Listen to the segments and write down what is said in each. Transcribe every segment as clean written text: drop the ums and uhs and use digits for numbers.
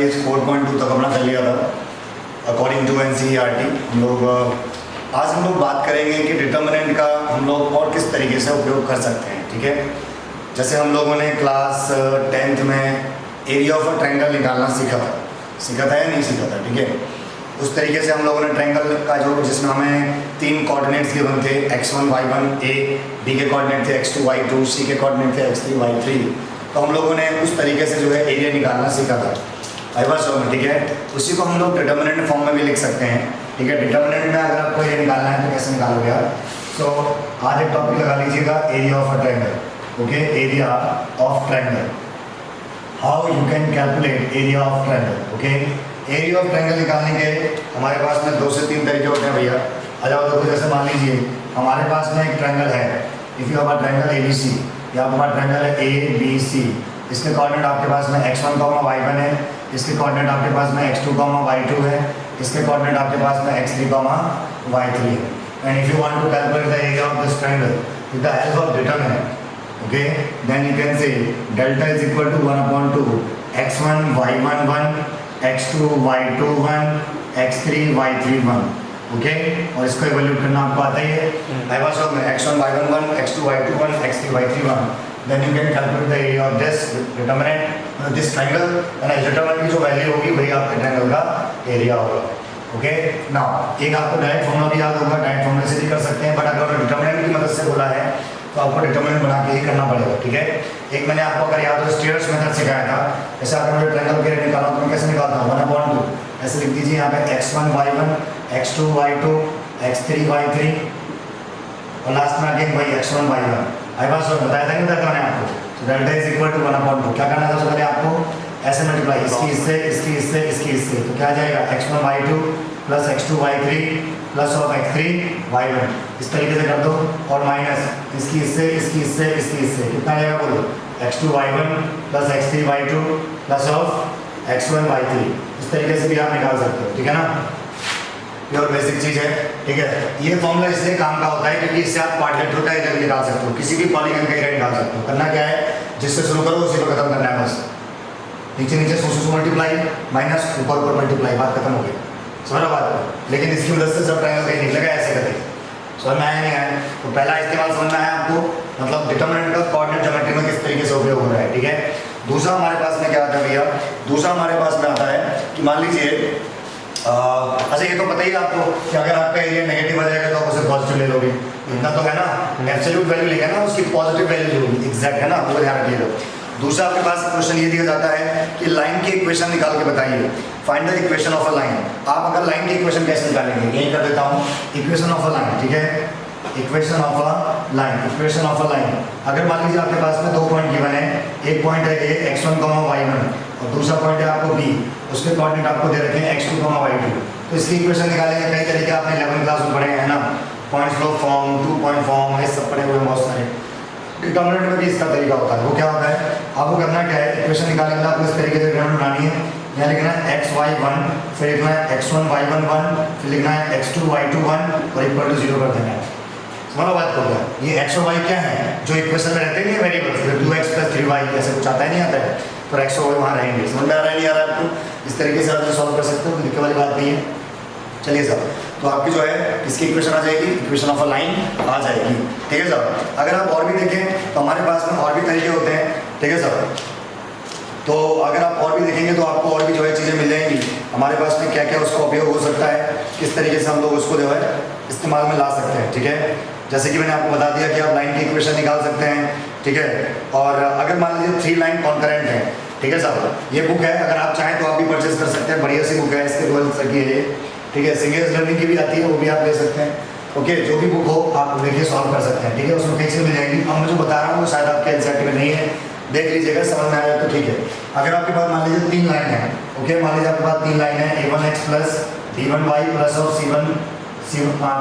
Exercise 4.2 तक अपना कर लिया था अकॉर्डिंग टू एनसीईआरटी। आज हम लोग बात करेंगे कि डिटर्मिनेंट का हम लोग और किस तरीके से उपयोग कर सकते हैं। ठीक है, जैसे हम लोगों ने क्लास 10th में एरिया ऑफ अ ट्रायंगल निकालना सीखा था या नहीं सीखा था। ठीक है, उस तरीके से हम लोगों ने ट्रायंगल का जो जिसमें हमें 3 कोऑर्डिनेट्स गिवन थे x1 y1 a, b के कोऑर्डिनेट थे x2 y2, c के कोऑर्डिनेट थे x3 y3। तो हम लोगों ने उस तरीके से जो है एरिया निकालना सीखा था में। ठीक है, उसी को हम लोग डिटर्मिनेंट फॉर्म में भी लिख सकते हैं। ठीक है, डिटर्मिनेंट में अगर आपको एरिया निकालना है तो कैसे निकालोगे आप। सो आज एक टॉपिक लगा लीजिएगा, area of a triangle. Okay, area of triangle, how you can calculate area of triangle. Okay, area of triangle निकालने के हमारे पास में 2 से 3 तरीके होते हैं भैया। आ जाओ, देखो जैसे मान लीजिए हमारे पास में एक ट्रायंगल है, if you have a triangle ABC, या आपके पास ट्रायंगल है ABC। इसके कोऑर्डिनेट आपके पास में x1, y1 है, इसके कोऑर्डिनेट आपके पास में x2, y2 है, इसके कोऑर्डिनेट आपके पास में x3, y3 है। And if you want to calculate the area of this triangle with the help of determinant, okay, then you can say delta is equal to 1/2 x1 y1 1, x2 y2 1, x3 y3 1। Okay, और इसको evaluate करना आपको आता ही है। x1 y1 1, x2 y2 1, x3 y3 1। Then you can calculate the area of this determinant, this triangle, and इस determinant की जो value होगी वही आपके ट्रायंगल का एरिया होगा। ओके, नाउ एक आपको डायरेक्ट फॉर्मूला भी याद होगा, डायरेक्ट फॉर्मूला से भी कर सकते हैं, बट अगर डिटरमिनेंट की मदद से बोला है तो आपको डिटरमिनेंट बना के ही करना पड़ेगा। ठीक है, एक मैंने आपको अगर याद हो स्टेयर्स मेथड सिखाया था, जैसे अगर मुझे ट्रायंगल का एरिया निकालना तो मैं कैसे निकालता हूँ, 1/2 ऐसे लिख दीजिए। यहाँ पे x1 y1, x2 y2, x3 y3, और लास्ट में अगेन वही x1 y1। आई बात बताया था नहीं बताया मैंने आपको। तो डेल्टा इज इक्वल टू 1/2। क्या करना था पहले आपको, ऐसे मल्टीप्लाई, इसकी इससे, इसकी इससे, इसकी इससे, तो क्या आ जाएगा x1 y2 plus x2 y3 plus of x3 y1। इस तरीके से कर दो, और माइनस इसकी इससे, इसकी इससे, इसकी इससे, कितना आएगा बोलो, x2 y1 plus x3 y2 plus of x1 y3। इस तरीके से भी आप निकाल सकते हो। ठीक है ना, प्योर बेसिक चीज है। ठीक है, ये फॉर्मूला इसलिए काम का होता है क्योंकि इससे आप क्वाड्रेटर का एरिया निकाल सकते हो, किसी भी पॉलीगन का एरिया निकाल सकते हो। करना क्या है, जिससे शुरू करो उसी को खत्म करना है बस। नीचे नीचे सो मल्टीप्लाई, माइनस ऊपर ऊपर मल्टीप्लाई, बात खत्म हो गई। समझ बात। लेकिन इसकी मदद से सब ट्रायंगल कहीं निकलेगा ऐसे करके, समझ में आया नहीं आया। तो पहला इस्तेमाल समझ में आया आपको, मतलब डिटरमिनेंट का कोऑर्डिनेट ज्योमेट्री में किस तरीके से उपयोग हो रहा है। ठीक है, दूसरा हमारे पास में क्या आता है भैया, दूसरा हमारे पास में आता है कि मान लीजिए अच्छा ये तो पता ही है आपको कि अगर आपका एरिया नेगेटिव आ जाएगा तो आप उसे पॉजिटिव ले लोगे, इतना तो है ना। एब्सोल्यूट वैल्यू लेगा ना, उसकी पॉजिटिव वैल्यू होगी, एग्जैक्ट है ना, वो ध्यान रखिएगा। दूसरा आपके पास क्वेश्चन ये दिया जाता है कि लाइन की इक्वेशन निकाल के बताइए, find the equation of a line. आप अगर लाइन की इक्वेशन कैसे निकालेंगे, यही कर देता हूँ, इक्वेशन ऑफ अ लाइन। ठीक है, equation of a line, equation of a line. अगर मान लीजिए आपके पास में 2 पॉइंट गिवन है, एक पॉइंट है ए x1, y1, और दूसरा पॉइंट है आपको b, उसके कोऑर्डिनेट आपको दे रखे हैं x2, y2। तो इसकी इक्वेशन निकालेंगे, कई तरीके आपने 11th क्लास में पढ़े हैं ना, point flow form, 2 point form, ये सब पढ़े हुए हैं बहुत सारे। डिटरमिनेंट में भी इसका तरीका होता है। वो क्या होता है, आपको करना क्या है, इक्वेशन निकालेंगे आपको इस तरीके से डिटरमिनेंट बनानी है। यहाँ लिखना है xy1, फिर लिखना है x1 y1 1, फिर लिखना है x2 y2 1, और इक्वल टू 0 कर देना है। समझो बात को। ये x और y क्या है, जो इक्वेशन में रहते हैं वेरिएबल्स, 2x + 3y ऐसे कुछ आता है नहीं आता है, पर x और y वहाँ रहेंगे। समझ में आ रहा है नहीं आ रहा है आपको, इस तरीके से आप सॉल्व कर सकते हो, दिक्कत वाली बात नहीं है। चलिए साहब, तो आपकी जो है इसकी इक्वेशन आ जाएगी, इक्वेशन ऑफ अ लाइन आ जाएगी। ठीक है साहब, अगर आप और भी देखें तो हमारे पास में और भी तरीके होते हैं। ठीक है साहब, तो अगर आप और भी देखेंगे तो आपको और भी जो है चीज़ें मिल जाएंगी हमारे पास में, क्या क्या उसका उपयोग हो सकता है, किस तरीके से हम लोग उसको जो है इस्तेमाल में ला सकते हैं। ठीक है, जैसे कि मैंने आपको बता दिया कि आप लाइन की इक्वेशन निकाल सकते हैं। ठीक है, और अगर मान लीजिए 3 लाइन कॉन्करेंट है, ठीक है साहब, ये बुक है, अगर आप चाहें तो आप भी परचेज कर सकते हैं, बढ़िया सी बुक है, इसके 12th तक की है। ठीक है, सिंगल्स लर्निंग की भी आती है, वो भी आप ले सकते हैं। ओके, जो भी बुक हो आप देखिए सॉल्व कर सकते हैं। ठीक है, उसमें कई चीज़ें मिल जाएंगी। अब मैं जो बता रहा हूँ वो शायद आपके एनसीईआरटी में नहीं है, देख लीजिएगा, समझ में आएगा तो ठीक है। अगर आपके पास मान लीजिए 3 लाइन है, ओके, मान लीजिए आपके पास 3 लाइन है, a1x plus b1y plus of c1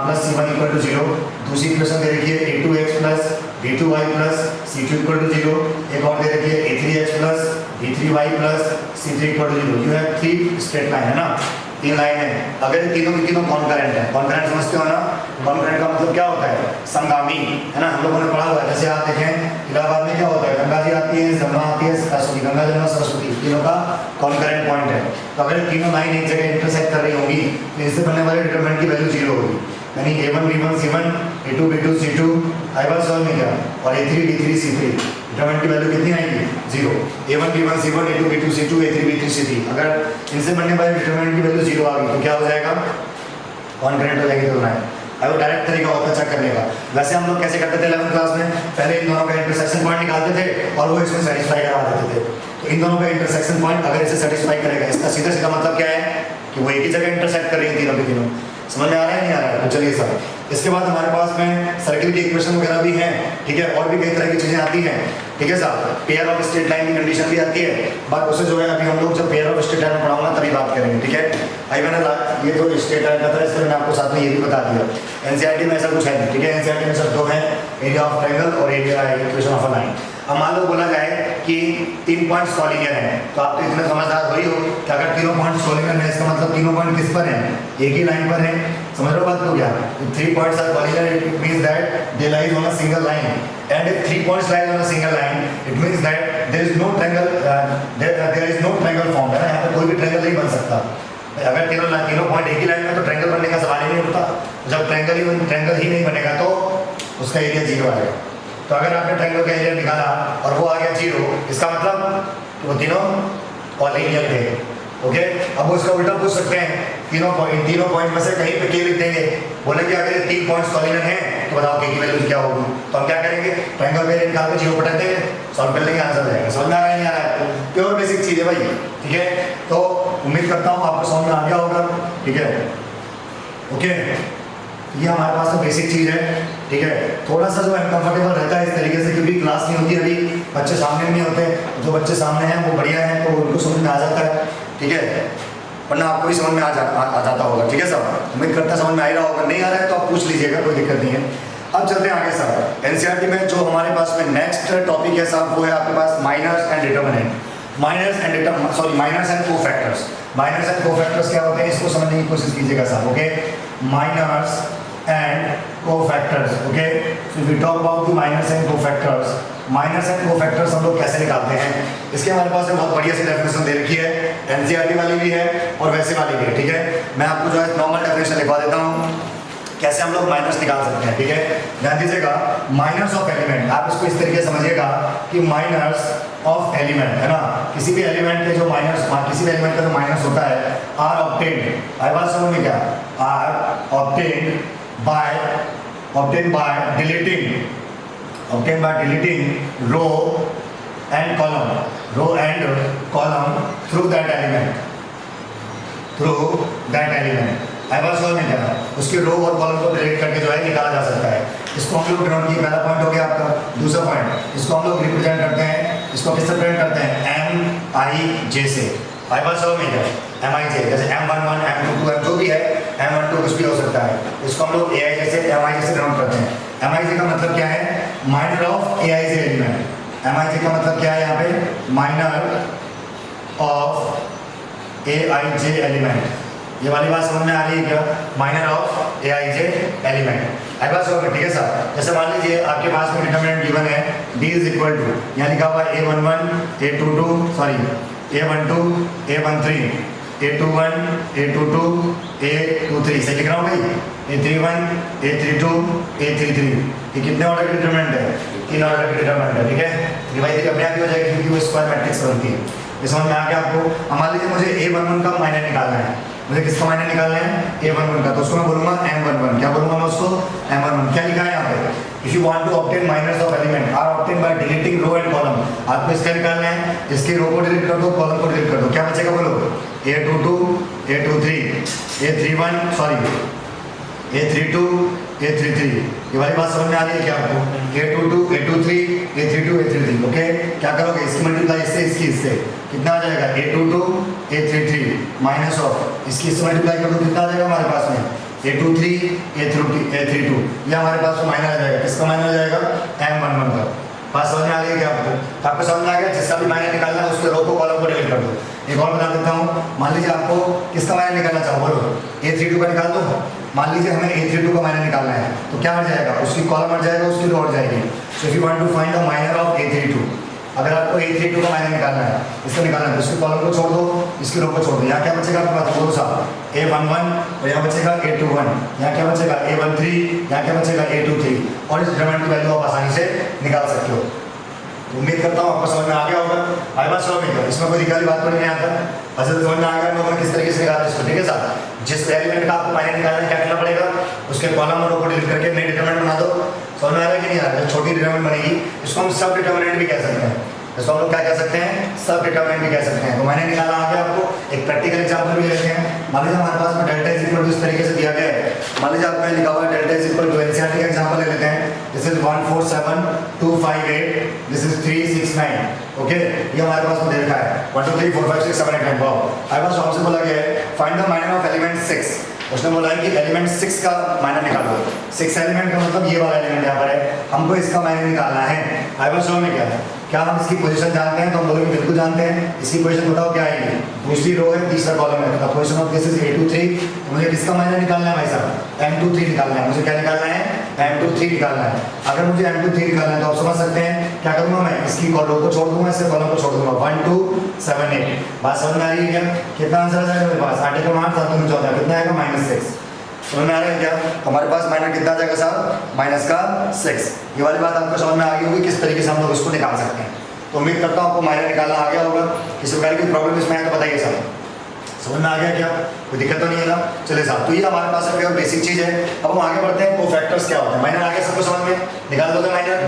plus c1 equal to 0। दूसरी इक्वेशन दे रखी है a2x plus b2y plus c2 equal to 0। एक और दे रखी है a3x plus b3y plus c3 equal to 0। You have 3 straight line है ना, तीन लाइन है, अगर ये तीनों की तीनों कॉन्करेंट है, कॉन्करेंट समझते हो ना, कॉन्करेंट का मतलब क्या होता है, समगामी, है ना, हम लोगों ने पढ़ा हुआ है। जैसे आप देखें इलाहाबाद में क्या होता है, गंगा जी आती है, जमुना आती है, सरस्वती, गंगा जमुना सरस्वती, तीनों का कॉन्करेंट पॉइंट है। तो अगर तीनों लाइन एक जगह इंटरसेक्ट कर रही होंगी तो इससे बनने वाले डिटरमिनेंट की वैल्यू 0 होगी, यानी a1 b1 c1 a2 b2 c2 आई बार सॉल्व में क्या, और a3 b3 c3, डिटरमिनेंट की वैल्यू कितनी आएगी, 0। a1 b1 c1 a2 b2 c2 a3 b3 c3, अगर इनसे बनने वाले डिटरमिनेंट की वैल्यू 0 आ गई तो क्या हो जाएगा, कॉन्करेंट हो जाएगी तुलना है। अब डायरेक्ट तरीका होता है चेक करने का। वैसे हम लोग कैसे करते थे 11th क्लास में, पहले इन दोनों का इंटरसेक्शन पॉइंट निकालते थे और वो इसमें सेटिस्फाई करा देते थे। तो इन दोनों का इंटरसेक्शन पॉइंट अगर इसे सेटिस्फाई करेगा, इसका सीधा सीधा मतलब क्या है कि वो एक ही जगह इंटरसेक्ट कर रही है तीनों के तीनों। समझ में आ रहा है नहीं आ रहा है? तो चलिए सर, इसके बाद हमारे पास में सर्किल की इक्वेशन वगैरह भी हैं, ठीक है, और भी कई तरह की चीज़ें आती हैं, ठीक है साहब। पेयर ऑफ स्ट्रेट लाइन की कंडीशन भी आती है, बट उसे जो है अभी हम लोग जब पेयर ऑफ स्ट्रेट लाइन पढ़ाऊंगा तभी बात करेंगे, ठीक है। भाई मैंने ये तो स्ट्रेट लाइन का था, इसलिए मैंने आपको साथ में ये भी बता दिया। एनसीईआरटी में ऐसा कुछ है नहीं, ठीक है, एनसीईआरटी में सब दो हैं, एरिया ऑफ ट्रायंगल और area equation of a line. अब मान लो बोला जाए कि 3 पॉइंट्स कॉलिनियर हैं, तो आप तो इतने समझदार हो ही हो कि अगर तीनों पॉइंट्स कॉलिनियर है इसका मतलब तीनों पॉइंट किस पर हैं, एक ही लाइन पर है। समझ लो बात को क्या, 3 points are collinear, it means that they lie on a single line, and if 3 points lie on a single line it means that there is no triangle, there is no triangle formed, है ना, यहाँ पे कोई भी triangle नहीं बन सकता। अगर तीनों पॉइंट एक ही लाइन में तो ट्रायंगल बनने का सवाल ही नहीं उठता। जब ट्रायंगल ही नहीं बनेगा तो उसका एरिया 0 आएगा। तो अगर आपने ट्रायंगल का एरिया निकाला और वो आ गया 0, इसका मतलब वो तीनों कॉलिनियर थे, ओके। अब वो इसका उल्टा पूछ सकते हैं, तीनों पॉइंट में से कहीं पे के लिख देंगे, बोलेंगे अगर ये 3 पॉइंट्स कॉलिनियर हैं तो बताओ के की वैल्यू क्या होगी। तो हम क्या करेंगे, ट्रायंगल का एरिया निकाल के 0 पटाते हैं, सॉल्व कर लेंगे, आंसर जाएगा। समझ में आ रहा है नहीं आ रहा है? प्योर बेसिक चीज़ है भाई, ठीक है। तो उम्मीद करता हूँ आपको समझ में आ गया होगा, ठीक है, ओके। ये हमारे पास तो बेसिक चीज़ है, ठीक है। थोड़ा सा जो अनकंफर्टेबल रहता है इस तरीके से, क्योंकि क्लास नहीं होती अभी, बच्चे सामने नहीं होते, जो बच्चे सामने हैं वो बढ़िया हैं तो उनको समझ में आ जाता है, ठीक है, वरना आपको भी समझ में आ जाता होगा, ठीक है सर। उम्मीद करता समझ में आ ही रहा होगा, नहीं आ रहा है तो आप पूछ लीजिएगा, कोई दिक्कत नहीं है। अब चलते हैं आगे सर। एनसीईआरटी में जो हमारे पास में नेक्स्ट टॉपिक है साहब, वो है आपके पास minors and determinant. Minors and cofactors. Minors and cofactors क्या होते हैं, इसको समझने की कोशिश कीजिएगा साहब, okay. Minors and cofactors, okay. So we talk about the minors and cofactors. Minors and cofactors हम लोग कैसे निकालते हैं, इसके हमारे पास बहुत बढ़िया सी डेफिनेशन दे रखी है, एनसीईआरटी वाली भी है और वैसे वाली भी है, ठीक है। मैं आपको जो है नॉर्मल डेफिनेशन लिखवा देता हूँ कैसे हम लोग माइनर्स निकाल सकते हैं, ठीक है। ध्यान दीजिएगा, माइनर्स ऑफ एलिमेंट, आप इसको इस तरीके से समझिएगा कि माइनर्स ऑफ एलिमेंट, है ना, किसी भी एलिमेंट के जो माइनर्स, किसी भी एलिमेंट का जो माइनर्स होता है, आर ऑब्टेन्ड, आई बात समझ में क्या, are obtained by deleting row and column through that element. आई बात समझ में क्या, उसके रो और कॉलम को डिलीट करके जो है निकाला जा सकता है। इसको हम लोग डिनोट किया, पहला पॉइंट हो गया आपका। दूसरा पॉइंट, इसको हम लोग रिप्रेजेंट करते हैं, इसको किससे रिप्रेजेंट करते हैं, MIJ से। आई बात समझ में क्या, MIJ, जैसे M11 M22 M जो भी है, M12 कुछ भी हो सकता है, इसको हम लोग AIJ से MIJ से डिनोट करते हैं। MIJ का मतलब क्या है, minor of AIJ element. MIJ का मतलब क्या है यहाँ पे, माइनर ऑफ AIJ एलिमेंट। ये वाली बात समझ में आ रही है क्या, माइनर ऑफ AIJ एलिमेंट। आई बात समझ में, ठीक है सर। जैसे मान लीजिए आपके पास में डिटरमिनेंट गिवन है, D इज इक्वल टू, यहाँ लिखा हुआ है A11 A12 A12 A13 A21 A22 A23, सही लिख रहा हूँ भाई, A31 A32 A33। ये कितने ऑर्डर के डिटरमिनेंट है, 3 ऑर्डर के डिटरमिनेंट है, ठीक है। डिवाइड देखिए अपने आप ही हो जाएगी क्योंकि वो स्क्वायर मैट्रिक्स बनती है। ये समझ में आ गया आपको। अब मान लीजिए मुझे A11 का माइनर निकालना है, मुझे किसका माइनर निकालना है, A11 का, तो उसको मैं बोलूँगा M11। क्या बोलूँगा मैं उसको, M11। क्या लिखा है यहाँ पे, if you want to obtain minors of element are obtain by deleting row and column. आपको इसका निकालना है, इसके रो को डिलीट कर दो, कॉलम को डिलीट कर दो, क्या बचेगा बोलो, A22 A23 A32 A33। ये वाली बात समझ में आ रही है क्या आपको, A22 A23 A32 A33, okay. क्या करोगे, इसकी मल्टीप्लाई इससे कितना आ जाएगा, A22 A33 माइनस ऑफ इसकी इससे मल्टीप्लाई कर दो, कितना आ जाएगा हमारे पास में, A23 A32। ये हमारे पास में माइनर आ जाएगा, किसका माइनर आ जाएगा, M11 का। बात समझ में आ रही है क्या आपको, आपको समझ में आ गया। जिसका भी माइनर निकालना है उसके रो को कॉलम को डिलीट कर दो। एक और बता देता हूँ, मान लीजिए आपको किसका माइनर निकालना चाहो, बोलो A32 का निकाल दो। मान लीजिए हमें A32 का माइनर निकालना है, तो क्या हट जाएगा, उसकी कॉलम हट जाएगा, उसकी रो हट जाएगी। So if you want to find the minor of A32, अगर आपको A32 का माइनर निकालना है, इसका निकालना है, तो इसकी कॉलम को छोड़ दो, इसकी रो को छोड़ दो। यहाँ क्या बचेगा आपके पास, बोलो साहब A11, और यहाँ बचेगा A21, यहाँ क्या बचेगा A13, यहाँ क्या बचेगा A23, और इस डिटरमिनेंट की वैल्यू आप आसानी से निकाल सकते हो। उम्मीद करता हूँ आपको समझ में आ गया होगा। आई बात समझ में गया, इसमें कोई दिक्कत वाली बात तो नहीं आता। अच्छा समझ में आ गया हम लोगों ने किस तरीके से निकाला इसको, ठीक है साहब। जिस एलिमेंट का आपको माइनर निकालना है क्या करना पड़ेगा, उसके कॉलम और रो को डिलीट करके नई डिटरमिनेंट बना दो। समझ में आ रहा है कि नहीं आ रहा है। छोटी डिटरमिनेंट बनेगी, इसको हम सब डिटरमिनेंट भी कह सकते हैं, इसको हम लोग क्या कह सकते हैं, सब डिटरमिनेंट भी कह सकते हैं। तो मैंने निकाला आ गया आपको। एक प्रैक्टिकल एग्जांपल भी लेते हैं। मान लीजिए हमारे पास में डेल्टा इज इक्वल टू इस तरीके से दिया गया है। मान लीजिए आपको लिखा हुआ है delta is equal to, NCERT का एग्जांपल ले लेते हैं। This is 147,258, this is 369। Okay, ये हमारे पास में दे रखा है 1 2 3 4 5 6 7 8 9। वाओ, आई वाज हमसे बोला गया है find the minor of element 6। उसने बोला है कि एलिमेंट 6 का माइनर निकालो। 6 एलिमेंट का मतलब ये वाला एलिमेंट यहाँ पर है, हमको इसका माइनर निकालना है। आई वाज समझ में क्या हम इसकी पोजीशन जानते हैं, तो हम बोलेंगे बिल्कुल जानते हैं। इसकी पोजीशन बताओ क्या आएगी, दूसरी रो है, तीसरा कॉलम है। तो position of this is A23। तो मुझे किसका माइनर निकालना है भाई साहब, M23 निकालना है। मुझे क्या निकालना है, M23 निकालना है। अगर मुझे M23 निकालना है तो आप समझ सकते हैं क्या करूँगा मैं, इसकी रो को छोड़ दूंगा, इससे कॉलम को छोड़ दूंगा। 1 2 7 8। बात समझ में आ रही है क्या, कितना आंसर आ जाएगा मेरे पास, 8 × 8 7 × 14 कितना आएगा, -6। समझ में आ रहा है क्या, हमारे पास माइनर कितना आ जाएगा साहब, -6। ये वाली बात आपको समझ में आ गई होगी किस तरीके से हम लोग इसको निकाल सकते हैं। तो उम्मीद करता हूँ आपको माइनर निकालना आ गया होगा। किसी प्रकार की प्रॉब्लम इसमें है तो बताइए साहब, समझ में आ गया क्या, कोई दिक्कत तो नहीं है ना। चलिए साहब, तो ये हमारे पास है बेसिक चीज़ है। अब हम आगे बढ़ते हैं, कोफैक्टर्स क्या होते हैं। माइनर आ गया सबको समझ में, निकाल दोगे माइनर।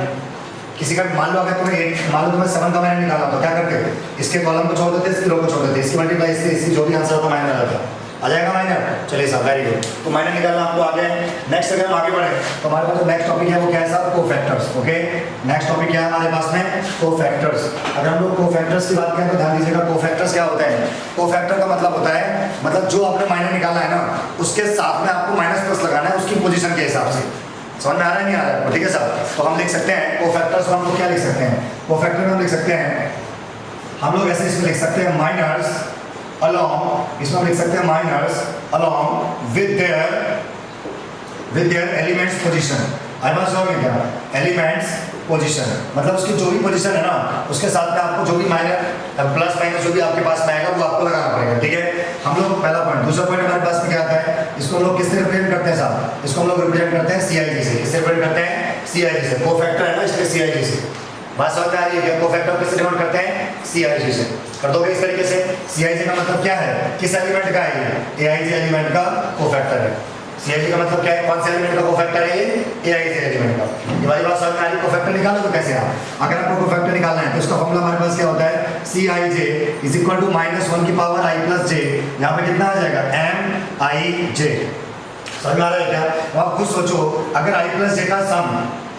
किसी का मान लो अगर तुम्हें मान लो तुम्हें 7 का माइनर निकालना तो क्या करते, इसके कॉलम को छोड़ देते, इसकी रो को छोड़ देते, इसकी मल्टीप्लाई इससे, इसकी जो भी आंसर होता माइनर आता आ जाएगा माइनर। चलिए साहब, वेरी गुड। तो माइनर निकालना आपको आ गया है। नेक्स्ट अगर हम आगे बढ़े तो हमारे पास जो नेक्स्ट टॉपिक है वो क्या है साहब, कोफैक्टर्स। ओके, नेक्स्ट टॉपिक क्या है हमारे पास में, कोफैक्टर्स। अगर हम लोग कोफैक्टर्स की बात करें तो ध्यान दीजिएगा, कोफैक्टर्स क्या होता है। कोफैक्टर का मतलब होता है, मतलब जो आपने माइनर निकाला है ना, उसके साथ में आपको माइनस प्लस लगाना है उसकी पोजीशन के हिसाब से। समझ में आ रहा है नहीं आ रहा है, ठीक है साहब। तो हम लिख सकते हैं कोफैक्टर्स, हम लोग क्या लिख सकते हैं, कोफैक्टर में हम लिख सकते हैं, हम लोग ऐसे इसमें लिख सकते हैं माइनर्स along, इसमें हम लिख सकते हैं minors along with their elements position. आई बात समझ में क्या, एलिमेंट्स पोजीशन मतलब उसकी जो भी पोजीशन है ना, उसके साथ में आपको जो भी माइनर प्लस माइनस जो भी आपके पास में आएगा वो आपको लगाना पड़ेगा, ठीक है। हम लोग पहला पॉइंट। दूसरा पॉइंट हमारे पास में क्या आता है, इसको हम लोग किससे रिप्रेजेंट करते हैं साहब, इसको हम लोग रिप्रेजेंट करते हैं CIG से। किससे रिप्रेजेंट करते हैं, CIG से। कोफैक्टर है ना इसलिए CIG से। बात समझ में आ रही है क्या, कोफैक्टर किससे डिनोट करते हैं, CIG से। कर दोगे इस तरीके से। CIG का मतलब क्या है, किस एलिमेंट का है ये, AIG एलिमेंट का कोफैक्टर है। CIG का मतलब क्या है, कौन से एलिमेंट का कोफैक्टर है ये, AIG एलिमेंट का। ये वाली बात समझ में आ रही है। कोफैक्टर निकालो तो कैसे आप, अगर आपको कोफैक्टर निकालना है तो इसका फॉर्मूला हमारे पास क्या होता है, CIJ इज इक्वल टू -1 की पावर I प्लस J। यहाँ पे कितना आ जाएगा, MIJ। समझ में आ रहा है क्या। तो आप खुद सोचो, अगर I प्लस J का सम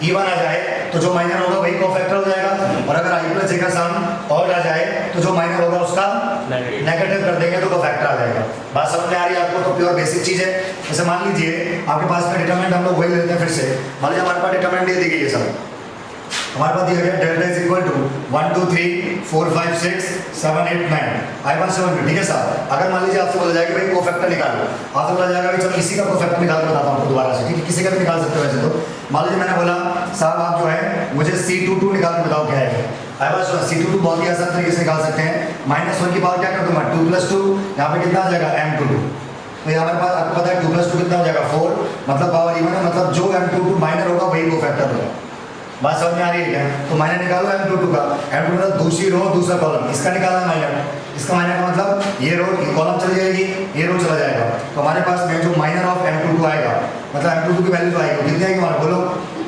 इवन आ जाए तो जो माइनर होगा वही कोफैक्टर हो जाएगा, और अगर I प्लस J का सम ऑड आ जाए तो जो माइनर होगा उसका नेगेटिव कर देंगे तो कोफैक्टर आ जाएगा। बात समझ में आ रही है आपको। तो प्योर बेसिक चीज है। जैसे मान लीजिए आपके पास में डिटरमिनेंट, हम लोग वही लेते हैं फिर से। मान लीजिए हमारे पास डिटरमिनेंट ये दी गई है सब, हमारे पास दिया गया डेल्टा इज इक्वल टू 1 2 3 4 5 6 7 8 9। आई बात समझ में, ठीक है साहब। अगर मान लीजिए आपसे बोला जाए कि भाई कोफैक्टर निकालो, आपसे बोला जाएगा भाई चलो इसी का कोफैक्टर निकाल के बताता हूँ आपको दोबारा से, ठीक है। किसी का भी निकाल सकते हो वैसे तो। मान लीजिए मैंने बोला साहब आप जो है मुझे C22 निकाल के बताओ क्या है। आई बात सुना, C22 बहुत ही आसान तरीके से निकाल सकते हैं। -1 की पावर क्या कर दूंगा, 2 + 2, यहाँ पे कितना आ जाएगा, M22। तो यहाँ हमारे पास आपको पता है 2 + 2 कितना हो जाएगा, 4, मतलब पावर इवन है, मतलब जो M22 माइनर होगा वही कोफैक्टर होगा। बात समझ में आ रही है क्या। तो माइनर निकालो M22 का, M22 मतलब दूसरी रो दूसरा कॉलम, इसका निकालना है माइनर। इसका माइनर का मतलब ये रो कॉलम चली जाएगी, ये रो चला जाएगा। तो हमारे पास में जो माइनर ऑफ M22 आएगा, मतलब M22 की वैल्यू जो आएगी कितनी आएगी हमारा, बोलो।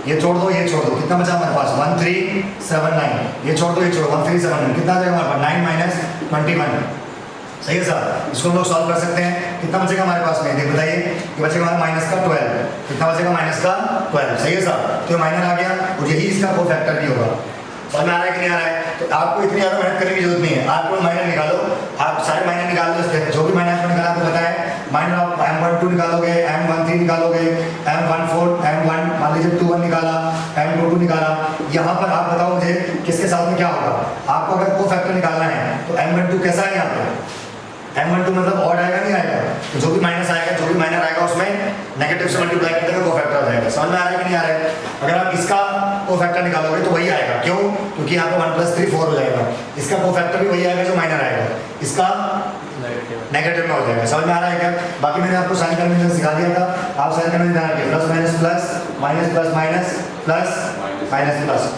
ये छोड़ दो, ये छोड़ दो, कितना बचा हमारे पास, 1379। ये छोड़ दो, ये छोड़ो, 1379, कितना आ जाएगा हमारे पास, 9 - 21। सही है साहब। इसको हम लोग सॉल्व कर सकते हैं। कितना बचेगा हमारे पास में, देख बताइए। ये बचेगा हमारा -12। कितना बचेगा, -12। सही है साहब। तो माइनर आ गया और यही इसका कोफैक्टर भी होगा। समझ में आ रहा है कि नहीं आ रहा है। तो आपको इतनी ज़्यादा मेहनत करने की जरूरत नहीं है। आपको माइनर निकालो, आप सारे माइनर निकाल दो, जो भी माइनर आपको निकाला आपको पता है। माइनर आप M12 निकालोगे, M13 निकालोगे, M14 M1 मान लीजिए 21 निकाला, M22 निकाला। यहाँ पर आप बताओ मुझे किसके साथ में क्या होगा। आपको अगर कोफैक्टर निकालना है तो M12 कैसा है यहाँ पे, M12 मतलब ऑड आएगा नहीं आएगा, तो जो भी माइनस आएगा, जो भी माइनर आएगा उसमें नेगेटिव से मल्टीप्लाई करते हैं कोफैक्टर आ जाएगा। समझ में आ रहा है कि नहीं आ रहा है? अगर आप इसका कोफैक्टर निकालोगे तो वही आएगा, क्यों? क्योंकि यहाँ पे 1 + 3 4 हो जाएगा, इसका कोफैक्टर भी वही आएगा जो माइनर आएगा, इसका नेगेटिव में हो जाएगा। समझ में आ रहा है क्या? बाकी मैंने आपको साइन कन्वेंशन सिखा दिया था, आप साइन कन्वेंशन ध्यान रखिए, plus minus plus, minus plus minus, plus minus plus,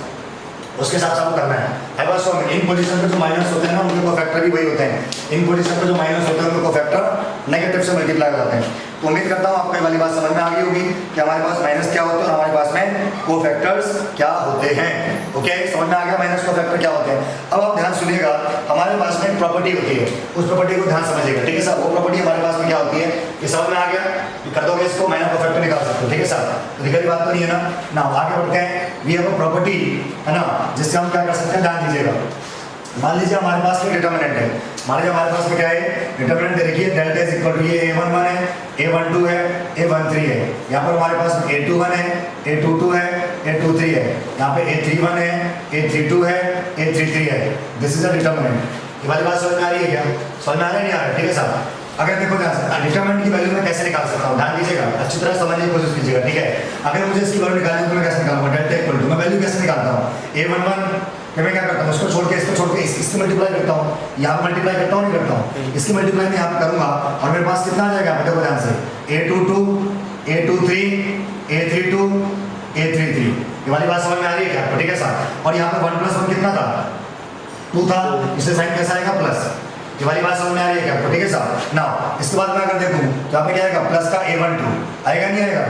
उसके साथ आपको करना है। बस इन पोजीशन पे जो माइनस होते हैं ना उनके कोफैक्टर भी वही होते हैं, इन पोजीशन पे जो माइनस होते हैं उनके कोफैक्टर नेगेटिव से मल्टीप्लाई हो जाते हैं। तो उम्मीद करता हूँ आपको ये वाली बात समझ में आ गई होगी कि हमारे पास माइनस क्या होते हैं और हमारे पास में कोफैक्टर्स क्या होते हैं। ओके, समझ में आ गया माइनस कोफैक्टर क्या होते हैं। अब आप ध्यान सुनिएगा, हमारे पास में एक प्रॉपर्टी होती है, उस प्रॉपर्टी को ध्यान समझिएगा, ठीक है सर? वो प्रॉपर्टी हमारे पास में क्या होती है, ये समझ में आ गया? कर दोगे इसको, माइनस कोफैक्टर निकाल सकते हो, ठीक है सर? तो दिक्कत की बात तो नहीं है ना? आगे बढ़ते हैं। वी हैव अ प्रॉपर्टी, है ना, जिससे हम क्या कर सकते हैं, ध्यान दीजिएगा। मान लीजिए हमारे पास में डिटर्मिनेंट है, मान लीजिए हमारे पास में क्या है, डिटर्मिनेंट देखिए, डेल्टा इज इक्वल टू ये a11 है, a12 है, a13 है, यहाँ पर हमारे पास a21 है, a22 है, a23 है, यहाँ पे a31 है, a32 है, a33 है। This is a determinant. ये वाली बात समझ में आ रही है क्या? समझ में आ रहा है नहीं आ रहा है? ठीक है साहब। अगर देखो ध्यान, डिटरमिनेंट की वैल्यू मैं कैसे निकाल सकता हूँ, ध्यान दीजिएगा, अच्छी तरह समझने की कोशिश कीजिएगा, ठीक है? अगर मुझे इसकी वैल्यू निकालनी है तो मैं कैसे निकालूंगा, डेल्टा इक्वल टू, मैं वैल्यू कैसे निकालता हूँ, a11 कि मैं क्या करता हूँ, इसको छोड़ के इसको छोड़ के इसकी मल्टीप्लाई करता हूँ, यहाँ पर मल्टीप्लाई करता हूँ नहीं करता हूँ, इसकी मल्टीप्लाई मैं यहाँ पर करूँगा और मेरे पास कितना आ जाएगा, देखो ध्यान से, a22, a23, a32, a33। ये वाली बात समझ में आ रही है क्या आपको? ठीक है सर। और यहाँ पर 1 + 1 कितना था, 2 था, इससे साइन कैसा आएगा, प्लस। ये वाली बात समझ में आ रही है क्या आपको? ठीक है साहब। नाउ इसके बाद मैं अगर देखूं तो यहाँ पे क्या आएगा, प्लस का a12 आएगा नहीं आएगा,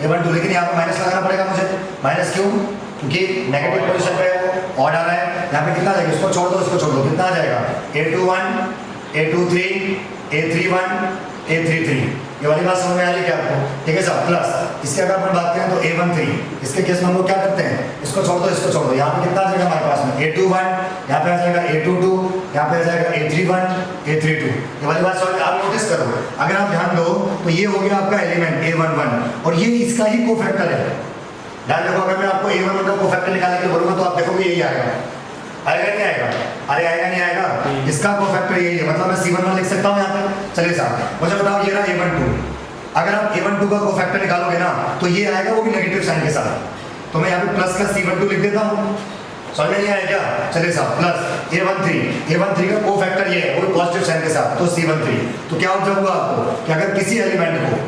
a12, लेकिन यहाँ पे माइनस लगाना पड़ेगा मुझे। माइनस क्यों? क्योंकि नेगेटिव पोजीशन पे ऑड आ रहा है। यहाँ पे कितना आ जाएगा, इसको छोड़ दो, इसको छोड़ दो, कितना आ जाएगा, a21, a23, a31, a33। ये वाली बात समझ में आ रही है क्या आपको? ठीक है साहब। प्लस इसके अगर अपन बात करें तो a13, इसके केस में हम लोग क्या करते हैं, इसको छोड़ दो, इसको छोड़ दो, यहाँ पे कितना आ जाएगा हमारे पास में, a21, यहाँ पे आ जाएगा a22, यहाँ पे आ जाएगा a31, a32। ये वाली बात समझ, आप नोटिस करो, अगर आप ध्यान दो तो ये हो गया आपका एलिमेंट a11 और ये इसका ही कोफैक्टर है। ध्यान देखो, अगर मैं आपको a11 का कोफैक्टर निकालने के लिए बोलूंगा तो आप देखोगे यही आएगा, आएगा नहीं आएगा? अरे आएगा नहीं आएगा? इसका कोफैक्टर यही है, मतलब मैं C11 लिख सकता हूँ यहाँ पे। चलिए साहब, मुझे बताओ ये रहा a12, अगर आप a12 का कोफैक्टर निकालोगे ना तो ये आएगा, वो भी नेगेटिव साइन के साथ, तो मैं यहाँ पे प्लस का C12 लिख देता हूँ। समझ में नहीं आया क्या? चलिए साहब, प्लस a13 का कोफैक्टर ये है, वो भी पॉजिटिव साइन के साथ, तो C13। तो क्या ऑब्जर्व हुआ आपको कि अगर किसी एलिमेंट को,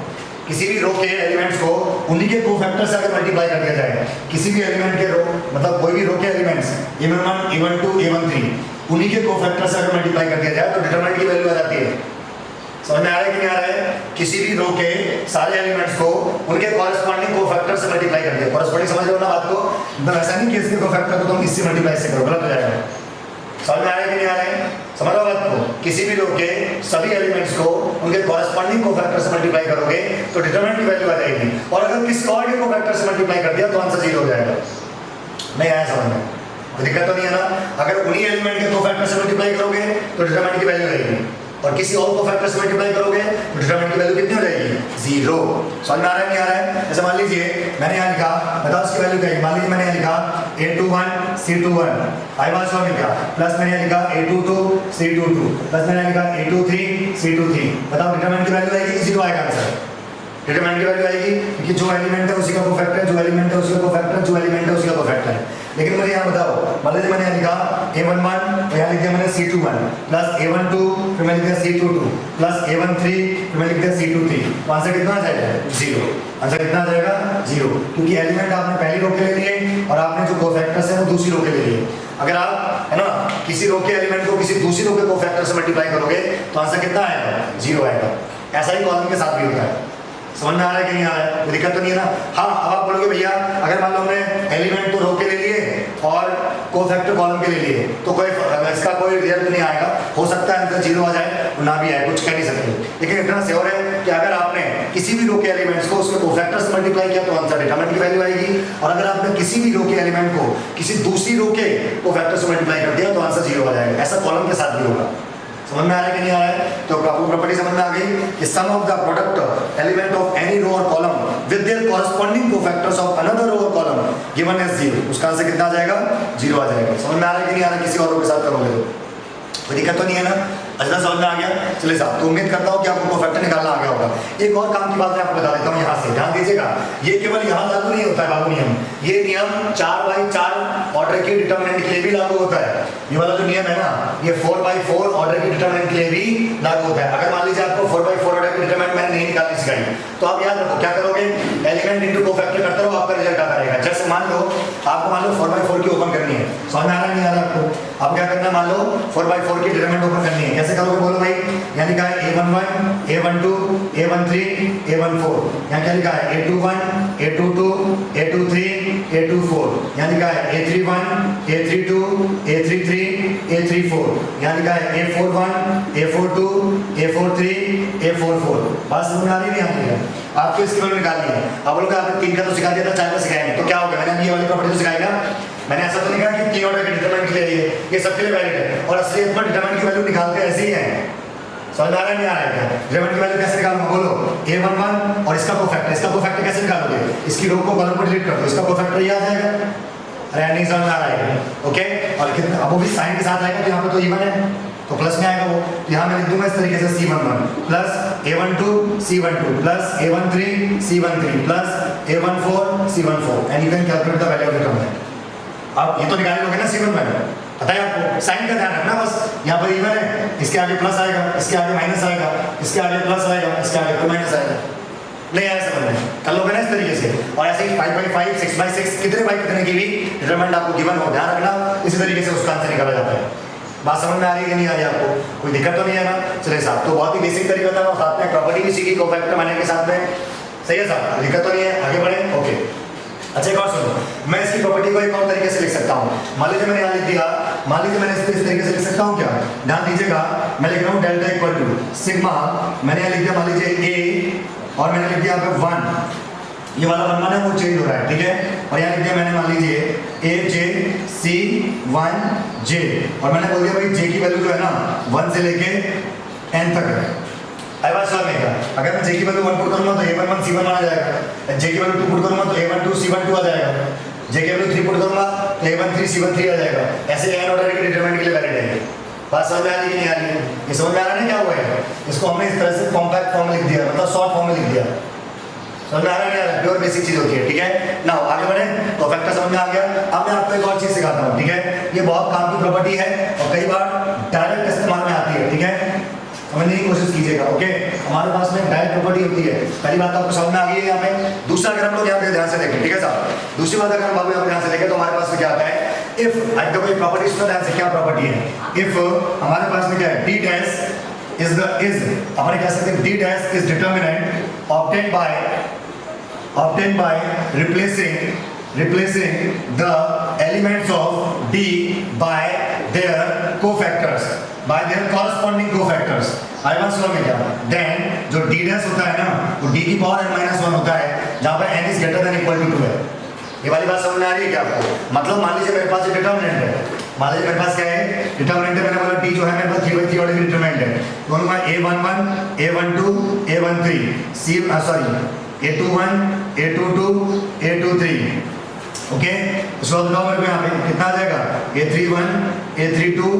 किसी भी रो के एलिमेंट्स को उन्हीं के कोफैक्टर से अगर मल्टीप्लाई कर दिया जाए, किसी भी एलिमेंट के रो, मतलब कोई भी रो के एलिमेंट्स a11, a12, a13, उन्हीं के कोफैक्टर से अगर मल्टीप्लाई कर दिया जाए तो डिटरमिनेंट की वैल्यू आ जाती है। समझ में आ रहा है कि नहीं आ रहा है? किसी भी रो के सारे एलिमेंट्स को उनके कॉरेस्पॉन्डिंग कोफैक्टर से मल्टीप्लाई कर दिया। कॉरेस्पॉन्डिंग समझ लो ना बात को, मतलब ऐसा नहीं कि इसके कोफैक्टर को तुम इससे मल्टीप्लाई से करो, गलत हो जाएगा। समझ में आ रहा है कि नहीं आ रहा है? समझ लो बात को, किसी भी रो के सभी एलिमेंट्स को उनके कॉरेस्पॉन्डिंग कोफैक्टर से मल्टीप्लाई करोगे तो डिटरमिनेंट की वैल्यू आ जाएगी, और अगर किसी और के कोफैक्टर से मल्टीप्लाई कर दिया तो आंसर 0 हो जाएगा। नहीं आया समझ में? कोई दिक्कत तो नहीं है ना? अगर उन्हीं एलिमेंट के कोफैक्टर से मल्टीप्लाई करोगे तो डिटरमिनेंट की वैल्यू आएगी, और किसी और कोफैक्टर से मल्टीप्लाई करोगे तो डिटरमिनेंट की वैल्यू कितनी हो जाएगी, 0। समझ में आ रहा है नहीं आ रहा है? जैसे मान लीजिए मैंने यहाँ लिखा, बताओ उसकी वैल्यू क्या है, मान लीजिए मैंने यहाँ लिखा a21 c21, आई बात समझ में क्या, प्लस मैंने यहाँ लिखा a22 c22, प्लस मैंने लिखा a23 c23। बताओ डिटरमिनेंट की वैल्यू आएगी, 0 आएगा आंसर। डिटरमिनेंट की वैल्यू आएगी क्योंकि जो एलिमेंट है उसी का कोफैक्टर, जो एलिमेंट है उसी का कोफैक्टर, जो एलिमेंट है उसी का कोफैक्टर है। लेकिन मुझे यहाँ बताओ, मान लीजिए मैंने यहाँ लिखा a11, तो यहाँ लिख दिया मैंने c21, प्लस a12, फिर मैं लिख दिया c22, प्लस a13, फिर मैं लिख दिया c23। तो आंसर कितना आ जाएगा, 0। आंसर कितना आ जाएगा, 0, क्योंकि एलिमेंट आपने पहली रो के ले लिए और आपने जो कोफैक्टर्स है वो दूसरी रो के ले लिए। अगर आप, है ना, किसी रो के एलिमेंट को किसी दूसरी रो के कोफैक्टर से मल्टीप्लाई करोगे तो आंसर कितना आएगा, 0 आएगा। ऐसा ही कॉलम के साथ भी होता है। समझ में आ रहा है कि नहीं आ रहा है? कोई दिक्कत तो नहीं है ना? हाँ, अब आप बोलोगे भैया अगर मान लो हमने एलिमेंट तो रो के ले लिए और कोफैक्टर कॉलम के ले लिए तो कोई इसका कोई रिजल्ट नहीं आएगा, हो सकता है आंसर 0 आ जाए ना भी आए, कुछ कह नहीं सकते। लेकिन इतना श्योर है कि अगर आपने किसी भी रो के एलिमेंट्स को उसके कोफैक्टर से मल्टीप्लाई किया तो आंसर डिटरमिनेंट की वैल्यू आएगी, और अगर आपने किसी भी रो के एलिमेंट को किसी दूसरी रो के कोफैक्टर से मल्टीप्लाई कर दिया तो आंसर 0 आ जाएगा। ऐसा कॉलम के साथ भी होगा। समझ में आ रहा है कि नहीं आ रहा है? तो आपको प्रॉपर्टी समझ में आ गई कि sum of the product element of any row और column with their corresponding cofactors of another row और कॉलम गिवन एज 0, उसका आंसर कितना आ जाएगा, 0 आ जाएगा। समझ में आ रहा है कि नहीं आ रहा है? किसी और रो के साथ करोगे तो कोई दिक्कत तो नहीं है ना? अच्छा समझ में आ गया? चलिए साहब, तो उम्मीद करता हूँ कि आपको कोफैक्टर निकालना आ गया होगा। एक और काम की बात मैं आपको बता देता हूँ यहाँ से, ध्यान दीजिएगा। ये केवल यहाँ लागू नहीं होता है बाबू नियम, ये नियम 4/4 ऑर्डर के डिटर्मिनेंट के लिए भी लागू होता है। ये वाला जो नियम है ना, ये 4/4 ऑर्डर के डिटर्मिनेंट के लिए भी लागू होता है। अगर मान लीजिए आपको 4/4 ऑर्डर के डिटर्मिनेंट मैंने नहीं निकालनी सिखाई, तो आप याद रखो क्या करोगे, एलिमेंट इंटू कोफैक्टर करते रहो, आपका रिजल्ट आता रहेगा। जैसे मान लो आपको मान लो 4/4 की ओपन करनी है, समझ में आ रहा नहीं आ रहा आपको? आप क्या करना, मान लो 4/4 की डिटरमिनेंट ओपन करनी है, कैसे करोगे बोलो भाई? यहाँ लिखा है A11, A12, A13, A14, यहाँ क्या लिखा है A21, A22, A23, A24, यहाँ लिखा है A31, A32, A33, A34, यहाँ लिखा है A41, A42, A43, A44। बात समझ में आ रही नहीं आ रही है? आपको इसकी वैल्यू निकालनी है। अब बोलोगे आपने 3 का तो सिखा दिया था, 4 का सिखाया नहीं, तो क्या होगा? मैंने ये वाली प्रॉपर्टी तो सिखाई ना, मैंने ऐसा तो नहीं कहा कि 3 ऑर्डर के डिटरमिनेंट के लिए ये सबके लिए वैलिड है। और असलियत में डिटरमिनेंट की वैल्यू निकालते ऐसे ही है, समझ आ रहा नहीं आ रहा है क्या? डिटरमिनेंट की वैल्यू कैसे निकालूंगा बोलो? A11 और इसका कोफैक्टर कैसे निकालोगे? इसकी रो को कॉलम को डिलीट कर दो, इसका कोफैक्टर ये आ जाएगा। अरे नहीं समझ में आ रहा है? ओके, और कितना अब वो भी साइन के साथ आएगा, तो यहाँ पे तो इवन है तो प्लस में आएगा वो, तो यहाँ मैं लिख दूंगा इस तरीके से C11 plus A12 C12 plus A13 C13 plus A14 C14 and you can calculate the value of determinant. आप ये तो निकाल लोगे ना C11, पता है आपको? साइन का ध्यान रखना बस, यहाँ पर इवन है, इसके आगे प्लस आएगा, इसके आगे माइनस आएगा, इसके आगे प्लस आएगा, इसके आगे कोई माइनस आएगा। नहीं आया समझ में? कर लोगे ना इस तरीके से। और ऐसे ही 5/5 6/6 कितने बाई कितने की भी डिटरमिनेंट आपको गिवन हो, ध्यान रखना, इसी तरीके से उसका आंसर निकाला जाता है। बात समझ में आ रही है कि नहीं आ रही आपको? कोई दिक्कत तो नहीं है ना? चलिए साहब, तो बहुत ही बेसिक तरीका था, और साथ में प्रॉपर्टी भी सीखी कोफैक्टर बनाने के साथ में, सही है साहब? दिक्कत तो नहीं है, आगे बढ़े? ओके, अच्छा एक और सुनो, मैं इसकी प्रॉपर्टी को एक और तरीके से लिख सकता हूँ। मान लीजिए मैंने यहाँ लिख दिया, मान लीजिए मैंने इसको इस तरीके से लिख सकता हूँ क्या? ध्यान दीजिएगा, मैं लिख रहा हूँ डेल्टा इक्वल टू सिग्मा, मैंने यहाँ लिख दिया मान लीजिए A और मैंने लिख दिया यहाँ पे 1, ये वाला 1 माना वो चेंज हो रहा है, ठीक है? और यहाँ लिख दिया मैंने मान लीजिए AJ C1J, और मैंने बोल दिया भाई J की वैल्यू जो है ना 1 से लेके N तक है। आई बात समझ में क्या? अगर मैं J की वैल्यू 1 पुट करूँगा तो A11 C1 आ जाएगा, J की वैल्यू 2 पुट करूँगा तो A12 C12 आ जाएगा, J की वैल्यू 3 पुट करूँगा तो A13 C13 आ जाएगा। ऐसे n ऑर्डर के डिटरमिनेंट के लिए वैलिड है। बात समझ में आ रही है कि नहीं आ रही है? ये समझ में आ रहा है क्या हुआ है? इसको हमने इस तरह से कॉम्पैक्ट फॉर्म में लिख दिया, मतलब शॉर्ट फॉर्म में लिख दिया। समझ में आ रहा है? नहीं आ रहा? प्योर बेसिक चीज होती है, ठीक है ना? आगे बढ़े, तो फैक्टर समझ में आ गया। अब मैं आपको एक और चीज सिखाता हूँ, ठीक है? ये बहुत काम की प्रॉपर्टी है और कई बार डायरेक्ट इस्तेमाल में आती है, ठीक है? समझने की कोशिश कीजिएगा, ओके? हमारे पास में डायरेक्ट प्रॉपर्टी होती है। पहली बात आपको समझ में आ गई है यहाँ पे। दूसरा अगर हम लोग यहाँ पे ध्यान से देखें, ठीक है साहब? दूसरी बात अगर हम बाबू यहाँ पे ध्यान से देखें तो हमारे पास में क्या आता है? इफ देखो ये प्रॉपर्टी सुनो ध्यान से, क्या प्रॉपर्टी है? इफ हमारे पास में क्या है? D डैश इज हमारे कह सकते हैं D dash is determinant obtained by replacing the elements of D by their cofactors, by their corresponding cofactors। आई बात समझ में क्या? देन जो D डैश होता है ना, वो D की पावर n-1 होता है, जहाँ पर n is greater than equal to 2 है। ये वाली बात समझ में आ रही है क्या आपको? मतलब मान लीजिए मेरे पास एक डिटरमिनेंट है, मान लीजिए मेरे पास क्या है? डिटरमिनेंट है, मैंने बोला D जो है मेरे पास 3/3 ऑर्डर की डिटरमिनेंट है, तो उनका A11 A12 A13 A21 A22 A23, okay? उसके बाद बताओ मेरे को यहाँ पे कितना आ जाएगा? A31 A32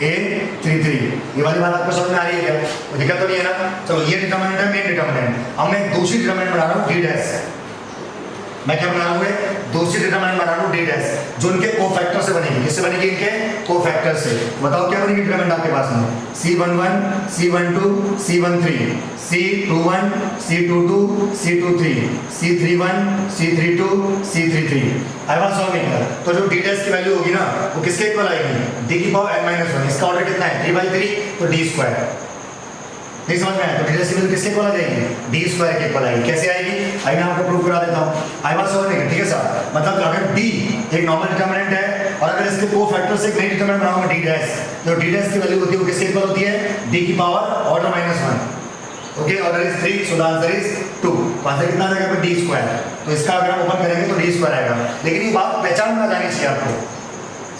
A33। ये वाली बात आपको समझ में आ रही है क्या? कोई दिक्कत तो नहीं है ना? चलो ये डिटरमिनेंट है, मेन डिटरमिनेंट। अब मैं दूसरी डिटरमिनेंट बना रहा हूँ D डैश। मैं क्या बना रहा हूँ? दूसरी डिटरमिनेंट बना रहा हूँ D डैश, जो इनके कोफैक्टर से बनेगी। किससे बनेगी? इनके कोफैक्टर से। बताओ क्या बनेगी डिटरमिनेंट आपके पास में? C11 C12 C13 C21 C22 C23 C31 C32 C33। आई बात समझ में क्या? तो जो D डैश की वैल्यू होगी ना, वो किसके इक्वल आएगी? D की पावर n-1। इसका ऑर्डर कितना है? 3/3, तो D स्क्वायर। नहीं समझ में आया? तो D डैश की वैल्यू किसके इक्वल आ जाएगी? D स्क्वायर के इक्वल आएगी। कैसे आएगी? आई मैं आपको प्रूव करा देता हूँ। आई बात समझ में, ठीक है साहब? मतलब अगर D एक नॉर्मल डिटरमिनेंट है और अगर इसके कोफैक्टर से एक नई डिटरमिनेंट बनाऊंगा D डैश, तो D डैश की वैल्यू होती है वो किसके इक्वल होती है? D की power order -1। Okay, order is 3, so the answer is 2। Answer कितना आ जाएगा? D square. तो इसका अगर हम ओपन करेंगे तो D स्क्वायर आएगा। लेकिन ये बात पहचान में आ जानी चाहिए आपको।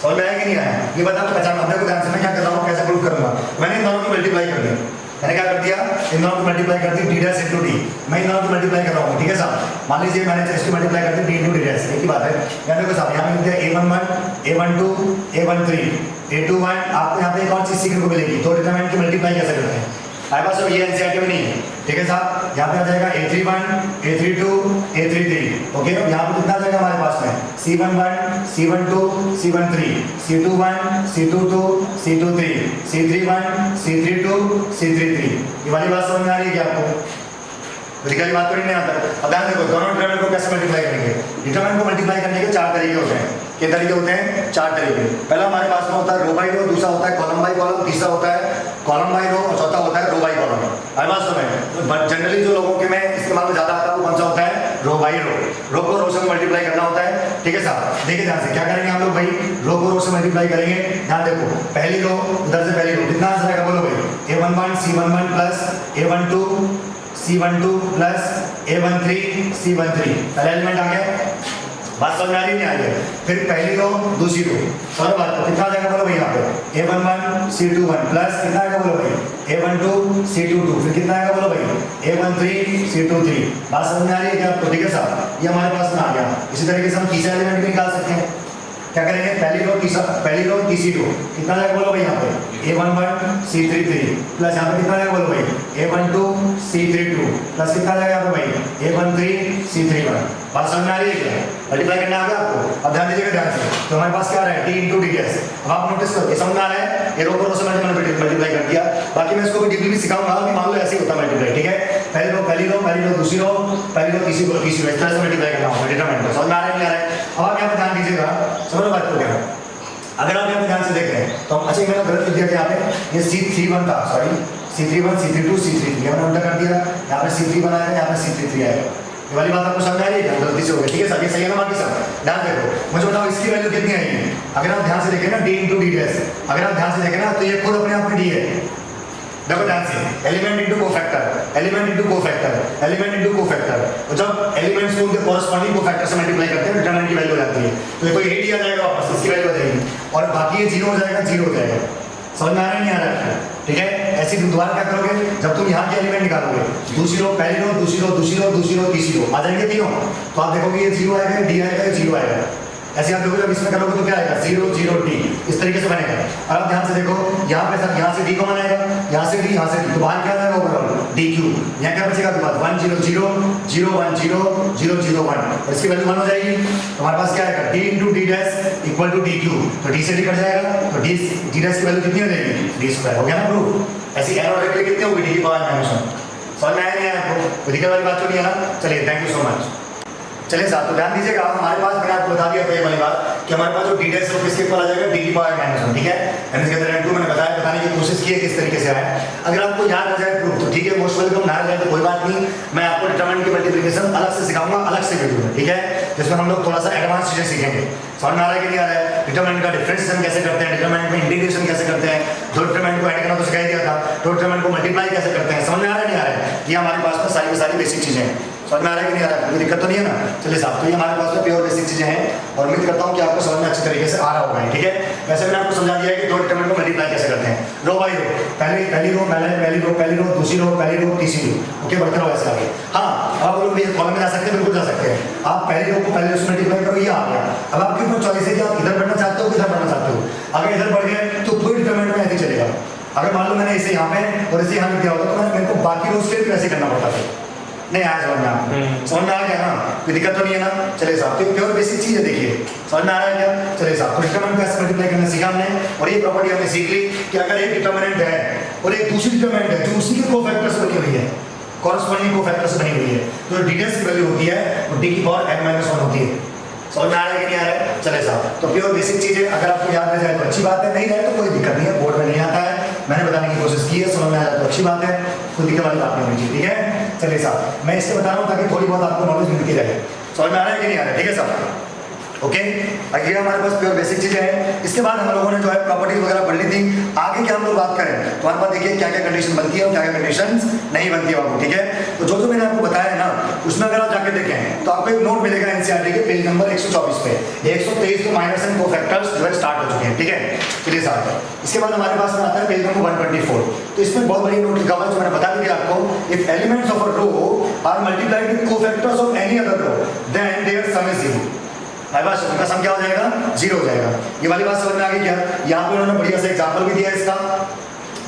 समझ में आया कि नहीं आया? ये बात आपको पहचान, अपने को ध्यान से मैं क्या कर रहा हूँ, कैसे प्रूव करूंगा? मैंने इन दोनों को मल्टीप्लाई कर दिया। मैंने क्या कर दिया? इन दोनों को मल्टीप्लाई कर दी D डैश इंटू D। मैं इन दोनों को मल्टीप्लाई कर रहा हूँ, ठीक है साहब? मान लीजिए मैंने इसको मल्टीप्लाई कर दी D इंटू D डैश, एक ही बात है। यानी देखो साहब, यहाँ पे लिख दिया A11 A12 A13 A21 आपको यहाँ पे एक और चीज सीखने को मिलेगी, दो डिटरमिनेंट की मल्टीप्लाई कैसे करते हैं। हमारे पास ये एनसीईआरटी में नहीं है, ठीक है साहब। यहाँ पे आ जाएगा A31, A32, A33, ओके। यहाँ पे कितना आ जाएगा हमारे पास में C11, C12, C13, C21, C22, C23, C31, C32, C33। ये वाली बात समझ में आ रही है क्या आपको? वाली बात तो नहीं आता। अब ध्यान देखो, दोनों डिटरमिनेंट को कैसे मल्टीप्लाई करेंगे। डिटरमिनेंट को मल्टीप्लाई करने के चार तरीके होते हैं। कितने तरीके होते हैं? चार तरीके। पहला हमारे पास में होता है रो बाई रो, दूसरा होता है कॉलम बाई कॉलम, तीसरा होता है कॉलम बाई रो और चौथा होता है रो बाई कॉलम। हमारे पास में बट जनरली जो लोगों के में इस्तेमाल में ज्यादा आता है वो कौन सा होता है? रो बाई रो। रो को रो से मल्टीप्लाई करना होता है, ठीक है साहब। देखिए ध्यान से क्या करेंगे हम लोग भाई, रो को रो से मल्टीप्लाई करेंगे। ध्यान देखो, पहली रो उधर से पहली रो कितना आ जाएगा बोलो भाई, A11 C11 plus A12 C12 plus A13 C13। पहला एलिमेंट आ गया, बात समझ में आ रही नहीं आ रही? फिर पहली रो दूसरी रो, समझ बात को कितना आ जाएगा बोलो भाई यहाँ पे A11 C21 प्लस कितना आएगा बोलो भाई A12 C22, फिर कितना आएगा बोलो भाई A13 C23। बात समझ में आ रही है क्या आपको? ठीक है साहब, ये हमारे पास में आ गया। इसी तरीके से हम तीसरा एलिमेंट भी निकाल सकते हैं। क्या करेंगे, पहली रो तीसरी रो कितना आएगा बोलो भाई यहाँ पे A11 C33 प्लस यहाँ पे कितना आएगा बोलो भाई A12 C32 प्लस कितना आएगा यहाँ पे भाई A13 C31। बात समझ में आ रही है क्या? मल्टीप्लाई करना आ गया आपको? अब ध्यान दीजिएगा ध्यान से, तो हमारे पास क्या आ रहा है D into D D S. अब आप नोटिस करो, समझ में आ रहा है, ये रो को रो से मैंने मल्टीप्लाई कर दिया। बाकी मैं इसको भी डीपली भी सिखाऊंगा कि मान लो ऐसे ही होता है मल्टीप्लाई, ठीक है। पहली रो दूसरी रो पहली रो तीसरी रो इस तरह से मल्टीप्लाई करना होगा डिटरमिनेंट। समझ में आ रहा है नहीं आ रहा है? अब आप यहाँ पे ध्यान दीजिएगा, समझ लो बात को क्या। अगर आप यहाँ पे ध्यान से देख रहे हैं तो अच्छा मैंने गलत लिख दिया था यहाँ पे, ये C31 था, सॉरी C31 C32 C33 मैंने उल्टा कर दिया। यहाँ पे C31 आएगा, यहाँ पे C33 आएगा। ये वाली बात आपको समझ आ रही है? गलती से हो गई, ठीक है सर, ये सही है ना? बाकी सब ध्यान देखो, मुझे बताओ इसकी वैल्यू कितनी आएगी। अगर आप ध्यान से देखें ना D into D D S, अगर आप ध्यान से देखें ना तो ये खुद अपने आप में D है। देखो ध्यान से, element into cofactor, element into cofactor, element into cofactor. तो जब एलिमेंट्स को उनके कॉरस्पॉन्डिंग कोफैक्टर से मल्टीप्लाई करते हैं डिटरमिनेंट की वैल्यू हो जाती है। तो ये कोई 8 आ जाएगा वापस, इसकी वैल्यू आ जाएगी और बाकी ये 0 हो जाएगा, 0 हो जाएगा। समझ में आ रहा है नहीं आ रहा है? ठीक है, ऐसे तुम दोबारा क्या करोगे, जब तुम यहाँ के एलिमेंट निकालोगे, दूसरी रो पहली रो दूसरी रो दूसरी रो दूसरी रो तीसरी रो आ जाएंगे तीनों, तो आप देखोगे ये 0 आएगा, D आएगा, 0 आएगा। ऐसे आप देखोगे जब इसमें करोगे तो क्या आएगा 0 0 D, इस तरीके से बनेगा। और आप ध्यान से देखो, यहाँ पे सर यहाँ से D कॉमन आएगा, यहाँ से D, यहाँ से D, तो बाहर क्या आएगा ओवरऑल DQ। यहाँ क्या बचेगा आपके पास 1 0 0 0 1 0 0 0 1, और इसकी वैल्यू 1 हो जाएगी। तो हमारे पास क्या आएगा D into D dash equal to DQ, तो D से D कट जाएगा, तो D डैश की वैल्यू कितनी हो जाएगी D स्क्वायर। हो गया ना प्रूफ? ऐसी एरर डायरेक्टली कितनी होगी D की पावर -1। समझ में आया नहीं आया आपको? कोई दिक्कत वाली बात तो नहीं है ना? चलिए, थैंक यू सो मच। चलिए साहब, तो ध्यान दीजिएगा, हमारे पास मैंने आपको बता दिया था ये वाली बात कि हमारे पास जो डी डैश है वो किसके इक्वल आ जाएगा D की पावर -1, ठीक है। यानी इसके अंदर N2 मैंने बताने की कोशिश की है किस तरीके से आया। अगर आपको याद आ जाए प्रूफ तो ठीक है, मोस्ट वेलकम, ना आ जाए तो कोई बात नहीं, मैं आपको डिटरमिनेंट की मल्टीप्लिकेशन अलग से सिखाऊंगा, अलग से वीडियो में, ठीक है, जिसमें हम लोग थोड़ा सा एडवांस चीजें सीखेंगे। समझ में आ रहा है कि नहीं आ रहा है? डिटरमिनेंट का डिफरेंशिएशन कैसे करते हैं, डिटरमिनेंट में इंटीग्रेशन कैसे करते हैं, दो डिटरमिनेंट को ऐड करना तो सिखा दिया था, दो डिटरमिनेंट को मल्टीप्लाई कैसे करते हैं। समझ में आ रहा है नहीं आ रहा है? ये हमारे पास में सारी की सारी बेसिक चीजें हैं। समझ में आ रहा है कि नहीं आ रहा है? कोई दिक्कत तो नहीं है ना? चलिए साहब, तो ये हमारे पास में प्योर बेसिक चीजें हैं और उम्मीद करता हूँ कि आपको समझ में अच्छी तरीके से आ रहा होगा, ठीक है। वैसे मैंने आपको समझा दिया है कि दो डिटरमिनेंट को मल्टीप्लाई कैसे करते हैं, रो बाई रो, पहली रो दूसरी रो पहली रो तीसरी रो, ओके, बढ़ते रहो ऐसे आगे। हाँ, आप लोग भी कॉलम में जा सकते हैं, बिल्कुल जा सकते हैं। आप पहली रो को पहले उसमें मल्टीप्लाई करो, ये आ गया। अब आपके ऊपर चॉइस है कि आप इधर बढ़ना चाहते हो कि इधर बढ़ना चाहते हो। अगर इधर बढ़ गए तो पूरी डिटरमिनेंट में ऐसे चलेगा। अगर मान लो मैंने इसे यहाँ पे और इसे यहाँ लिख दिया होता तो मेरे को बाकी रोज के ऐसे करना पड़ता था। नहीं आया समझ में आपको? समझ में आ गया ना? कोई दिक्कत तो नहीं है ना? चलिए साहब, तो प्योर बेसिक चीज है, देखिए समझ में आ रहा है क्या? चलिए साहब, तो डिटरमिनेंट को ऐसे मल्टीप्लाई करना सीखा हमने, और ये प्रॉपर्टी हमने सीख ली कि अगर एक डिटरमिनेंट है और एक दूसरी डिटरमिनेंट है जो उसी के कोफैक्टर से बनी हुई है, कॉरस्पॉन्डिंग कोफैक्टर से बनी हुई है, तो डी डैश की वैल्यू होती है वो D की पावर n-1 होती है। समझ में आ रहा है कि नहीं आ रहा है? चले साहब, तो प्योर बेसिक चीजें अगर आपको याद रह जाए तो अच्छी बात है, नहीं रहे तो कोई दिक्कत नहीं है, बोर्ड में नहीं आता है, मैंने बताने की कोशिश की है, समझ में आ जाए तो अच्छी बात है, कोई दिक्कत वाली बात नहीं होनी चाहिए, ठीक है। चलिए साहब, मैं इससे बता रहा हूँ ताकि थोड़ी बहुत आपको नॉलेज मिलती रहे। समझ में आ रहा है कि नहीं आ रहा है? ठीक है साहब, ओके। ये हमारे पास प्योर बेसिक चीजें हैं। इसके बाद हम लोगों ने जो है प्रॉपर्टीज वगैरह पढ़ ली थी। आगे क्या हम लोग बात करें तो हमारे पास देखिए क्या क्या कंडीशन बनती है और क्या क्या कंडीशन नहीं बनती है बाबू, ठीक है। तो जो जो मैंने आपको बताया है ना, उसमें अगर आप जाके देखें तो आपको एक नोट मिलेगा एनसीईआरटी के पेज नंबर 124 पे। 123 तो माइनस एंड कोफैक्टर्स जो है स्टार्ट हो चुके हैं, ठीक है। चलिए साहब, इसके बाद हमारे पास में आता है पेज नंबर 124। तो इसमें बहुत बड़ी नोट लिखा हुआ है जो मैंने बता दिया आपको, if elements of a row are multiplied with cofactors of any other row then their sum is 0। हमारे पास उनका सम क्या हो जाएगा, 0 हो जाएगा। ये वाली बात समझ में आ गई क्या? यहाँ पे उन्होंने बढ़िया से एग्जाम्पल भी दिया है इसका,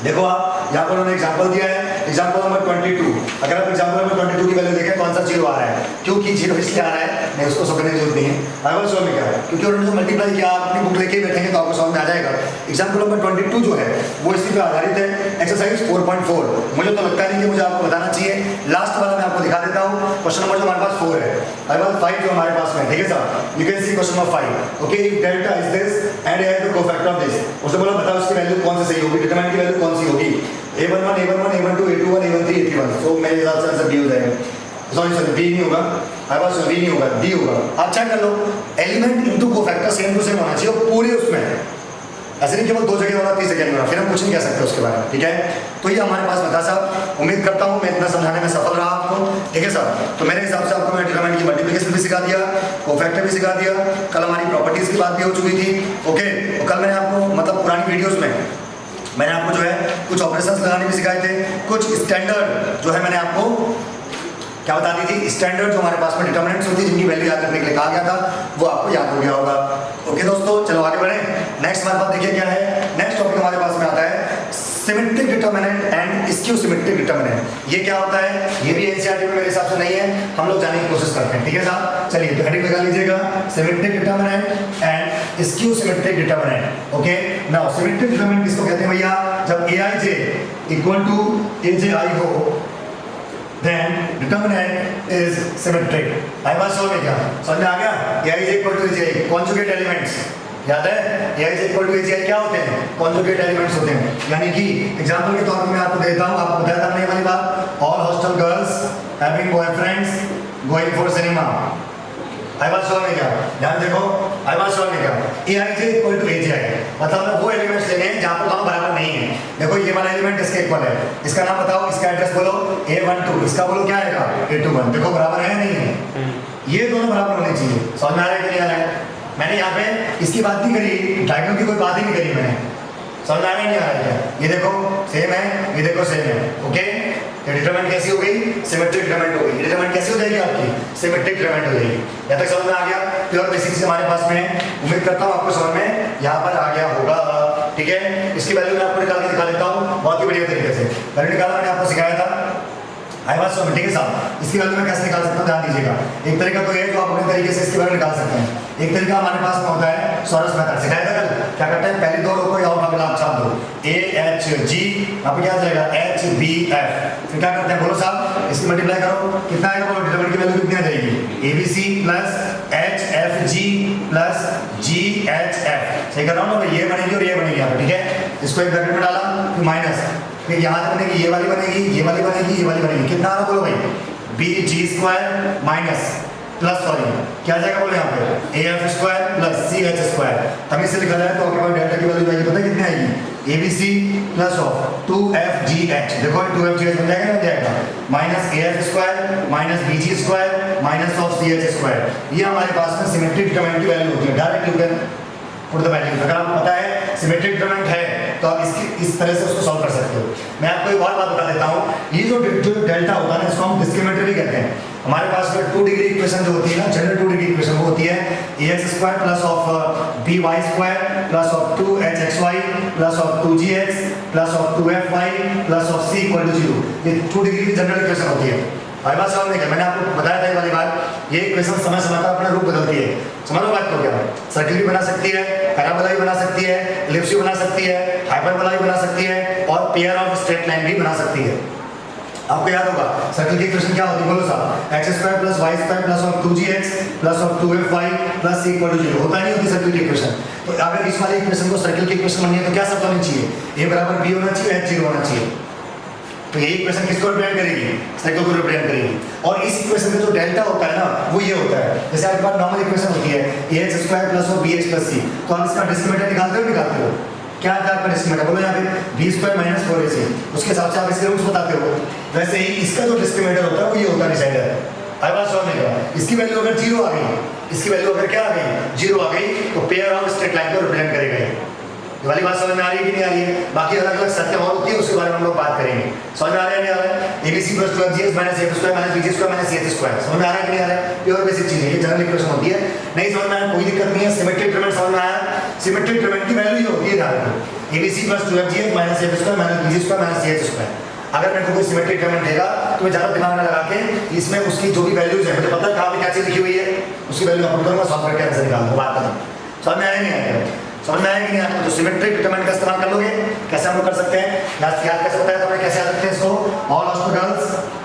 देखो आप यहाँ पर उन्होंने एग्जांपल दिया है, एग्जांपल नंबर 22। अगर आप एग्जांपल नंबर 22 की वैल्यू देखें कौन सा 0 आ रहा है, क्योंकि 0 इसलिए आ रहा है, नहीं उसको समझने की जरूरत नहीं है। आई वाज समझ में क्या है, क्योंकि उन्होंने जो मल्टीप्लाई किया, आप अपनी बुक लेके बैठेंगे तो आपको समझ में आ जाएगा। एग्जांपल नंबर 22 जो है वो इसी पे आधारित है, एक्सरसाइज 4.4। मुझे तो लगता नहीं कि मुझे आपको बताना चाहिए, लास्ट वाला मैं आपको दिखा देता हूँ। क्वेश्चन नंबर जो हमारे पास 4 है, आई वाज 5 जो हमारे पास में, ठीक है साहब। You can see question number 5। Okay, if delta is this and A is the cofactor of this, उसने बोला बताओ इसकी वैल्यू कौन सी सही होगी, डिटरमिनेंट की वैल्यू कौन सी होगी, a11 a11 a12 a21 a13 a31। सो मेरे हिसाब से आंसर बी हो जाएगा, सॉरी बी नहीं होगा, हमारे पास बी नहीं होगा, डी होगा। आप चेक कर लो, element into cofactor same to same होना चाहिए पूरे उसमें, ऐसे नहीं केवल 2 जगह होना 3 जगह होना, फिर हम कुछ नहीं कह सकते उसके बारे में, ठीक है। तो ये हमारे पास बता साहब, उम्मीद करता हूँ मैं इतना समझाने में सफल रहा आपको, ठीक है साहब। तो मेरे हिसाब से आपको मैं डिटरमिनेंट की मल्टीप्लिकेशन भी सिखा दिया, कोफैक्टर भी सिखा दिया, कल हमारी प्रॉपर्टीज की बात भी हो चुकी थी। ओके, तो कल मैंने आपको मतलब पुरानी वीडियोज में मैंने आपको जो है कुछ ऑपरेशंस लगाने भी सिखाए थे, कुछ स्टैंडर्ड जो है मैंने आपको क्या बता दी थी, स्टैंडर्ड जो हमारे पास में डिटरमिनेंट्स होती है जिनकी वैल्यू याद रखने के लिए कहा गया था, वो आपको याद हो गया होगा। ओके दोस्तों, चलो आगे बढ़े। नेक्स्ट हमारे पास देखिए क्या है, नेक्स्ट टॉपिक हमारे पास में आता है symmetric determinant and skew symmetric determinant. ये क्या होता है, ये भी एनसीईआरटी में मेरे हिसाब से नहीं है, हम लोग जानने की कोशिश करते हैं, ठीक है साहब। चलिए तो हेडिंग लगा लीजिएगा, symmetric determinant and skew symmetric determinant. Okay, now symmetric determinant किसको कहते हैं भैया, जब aij इक्वल टू aji हो then determinant is symmetric। आई बात समझ में क्या, समझ में आ गया। aij equal to aji conjugate elements याद है, aij इक्वल टू aji क्या होते हैं, कॉन्जुगेट एलिमेंट्स होते हैं। यानी कि एग्जांपल के तौर पर मैं आपको देता हूं, आपको बताया था नहीं वाली बात, all hostel girls having boyfriends going for cinema. आई बात समझ में क्या, ध्यान देखो, आई बात समझ में क्या, aij इक्वल टू aji मतलब हमें वो एलिमेंट्स लेने हैं जहां पर दोनों बराबर नहीं है। देखो ये वाला एलिमेंट इसके इक्वल है, इसका नाम बताओ, इसका एड्रेस बोलो a12, इसका बोलो क्या आएगा a21। देखो बराबर है नहीं है, ये दोनों बराबर होने चाहिए। समझ में आ रहा है कि नहीं आ रहा है? मैंने यहाँ पे इसकी बात नहीं करी, डायगोनल की कोई बात ही नहीं करी मैंने, समझ में आ रहा है नहीं आ रहा है? ये देखो सेम है, ये देखो सेम है। ओके, ये डिटरमिनेंट कैसी हो गई, सिमेट्रिक डिटरमिनेंट हो गई। डिटरमिनेंट कैसी हो जाएगी आपकी, सिमेट्रिक डिटरमिनेंट हो जाएगी। यहाँ तक समझ में आ गया, प्योर बेसिक्स हमारे पास में, उम्मीद करता हूँ आपको समझ में यहाँ पर आ गया होगा, ठीक है। इसकी वैल्यू मैं आपको निकाल के दिखा देता हूँ बहुत ही बढ़िया तरीके से, वैल्यू निकाला मैंने आपको सिखाया था। आई बात समझ, ठीक है साहब। इसकी वैल्यू मैं कैसे निकाल सकता हूँ, ध्यान दीजिएगा। एक तरीका तो ये जो आप अपने तरीके से इसकी वैल्यू निकाल सकते हैं, एक तरीका हमारे पास में होता है सॉरस मेथड, सिखाया था कल। क्या करते हैं, पहली 2 रो को और अगला आप छाप दो, AHG, यहाँ पे क्या जाएगा HBF, फिर क्या करते हैं बोलो साहब, इसकी मल्टीप्लाई करो, कितना आएगा बोलो, डिटरमिनेंट की वैल्यू कितनी आ जाएगी, ABC plus HFG plus GHF। सही कर रहा हूँ ना, ये बनेगी और ये बनेगी यहाँ पे, ठीक है। इसको एक ब्रैकेट में डाला फिर माइनस, फिर यहाँ से बनेगी ये वाली बनेगी, ये वाली बनेगी, ये वाली बनेगी, कितना आ रहा बोलो भाई, BG² माइनस प्लस सॉरी क्या जाएगा बोलो यहाँ पे AF² प्लस CH²। तभी से लिखा जाए तो आपके पास डेल्टा की वैल्यू आएगी, पता है कितनी आएगी, ABC प्लस ऑफ 2FGH। देखो 2FGH बन जाएगा, बन जाएगा minus AF² minus BG² minus of CH²। ये हमारे पास में सिमेट्रिक डिटरमिनेंट की वैल्यू होती है। Direct you can put the value, अगर आपको पता है सिमेट्रिक डिटरमिनेंट है तो आप इस तरह से उसको सॉल्व कर सकते हो। मैं आपको एक और बात बता देता हूँ, ये जो डेल्टा होता है ना, इसको हम डिस्क्रिमिनेटरी कहते हैं। हमारे पास में 2 डिग्री इक्वेशन जो होती है ना, जनरल 2 डिग्री इक्वेशन वो होती है ax² plus of by² plus of 2hxy plus of 2gx plus of 2fy plus of c equal to 0। ये 2 डिग्री की जनरल इक्वेशन होती है। भाई बात समझ में क्या, मैंने आपको बताया था ये वाली बात, ये इक्वेशन समय समय पर अपना रूप बदलती है। समझ लो बात को क्या, सर्किल भी बना सकती है, पैराबोला भी बना सकती है, एलिप्स भी बना सकती है, हाइपरबोला भी बना सकती है और पेयर ऑफ स्ट्रेट लाइन भी बना सकती है। आपको याद होगा सर्किल की इक्वेशन क्या होती है बोलो साहब, x² plus y² plus of 2gx plus of 2fy plus c equal to 0। होता नहीं होती सर्किल की इक्वेशन। तो अगर इस वाली इक्वेशन को सर्किल की इक्वेशन बननी है तो क्या शब्द होनी चाहिए, a बराबर b होना चाहिए, h 0 होना चाहिए। तो ये इक्वेशन किसको रिप्रेजेंट करेगी, सर्किल को रिप्रेजेंट करेगी। और इस इक्वेशन में जो डेल्टा होता है ना, वो ये होता है, जैसे आपके पास नॉर्मल इक्वेशन होती है ax² plus of bx plus c, तो हम इसका डिस्क्रिमिनेंट निकालते हो क्या आता है आपका डिस्क्रिमिनेंट, बोलो यहाँ पे b² माइनस 4ac, उसके हिसाब से आप इसके रूट्स बताते हो। वैसे ही इसका जो डिस्क्रिमिनेंट होता है वो ये होता है डिसाइडर। आई बात समझ में क्या, इसकी वैल्यू अगर 0 आ गई, इसकी वैल्यू अगर क्या आ गई 0 आ गई, तो पेयर ऑफ स्ट्रेट लाइन को रिप्रेजेंट करेगा। ये वाली बात समझ में आ रही है कि नहीं आ रही है? बाकी अलग अलग शर्तें और होती है, उसके बारे में हम लोग बात करेंगे। समझ में आ रहा है नहीं आ रहा है? ABC + 12GS - AF² - BG² - CH²। समझ में आ रहा है कि नहीं आ रहा है? प्योर बेसिक चीज है, ये जनरल इक्वेशन होती है। नहीं समझ में आया कोई दिक्कत नहीं है। सिमेट्रिक डिटरमिनेंट समझ में आया? सिमेट्रिक डिटरमिनेंट की वैल्यू ये होती है, ध्यान रखो, ABC + 12GS - AF² - BG² - CH²। अगर मेरे को कोई सिमेट्रिक डिटरमिनेंट देगा तो मैं ज़्यादा दिमाग में लगा के इसमें उसकी जो भी वैल्यूज है, मुझे पता है कहाँ पे क्या चीज़ लिखी हुई है, उसकी वैल्यू अप्लाई करूँगा, सॉल्व करके आंसर निकालूंगा। बात खत्म। समझ में आया नहीं आया? समझ में आया कि नहीं आया? तो सिमेट्रिक डिटरमिनेंट का इस्तेमाल कर लोगे, कैसे हम लोग कर सकते हैं? याद कैसे बताया था, कैसे याद रखते हैं इसको? All hospitals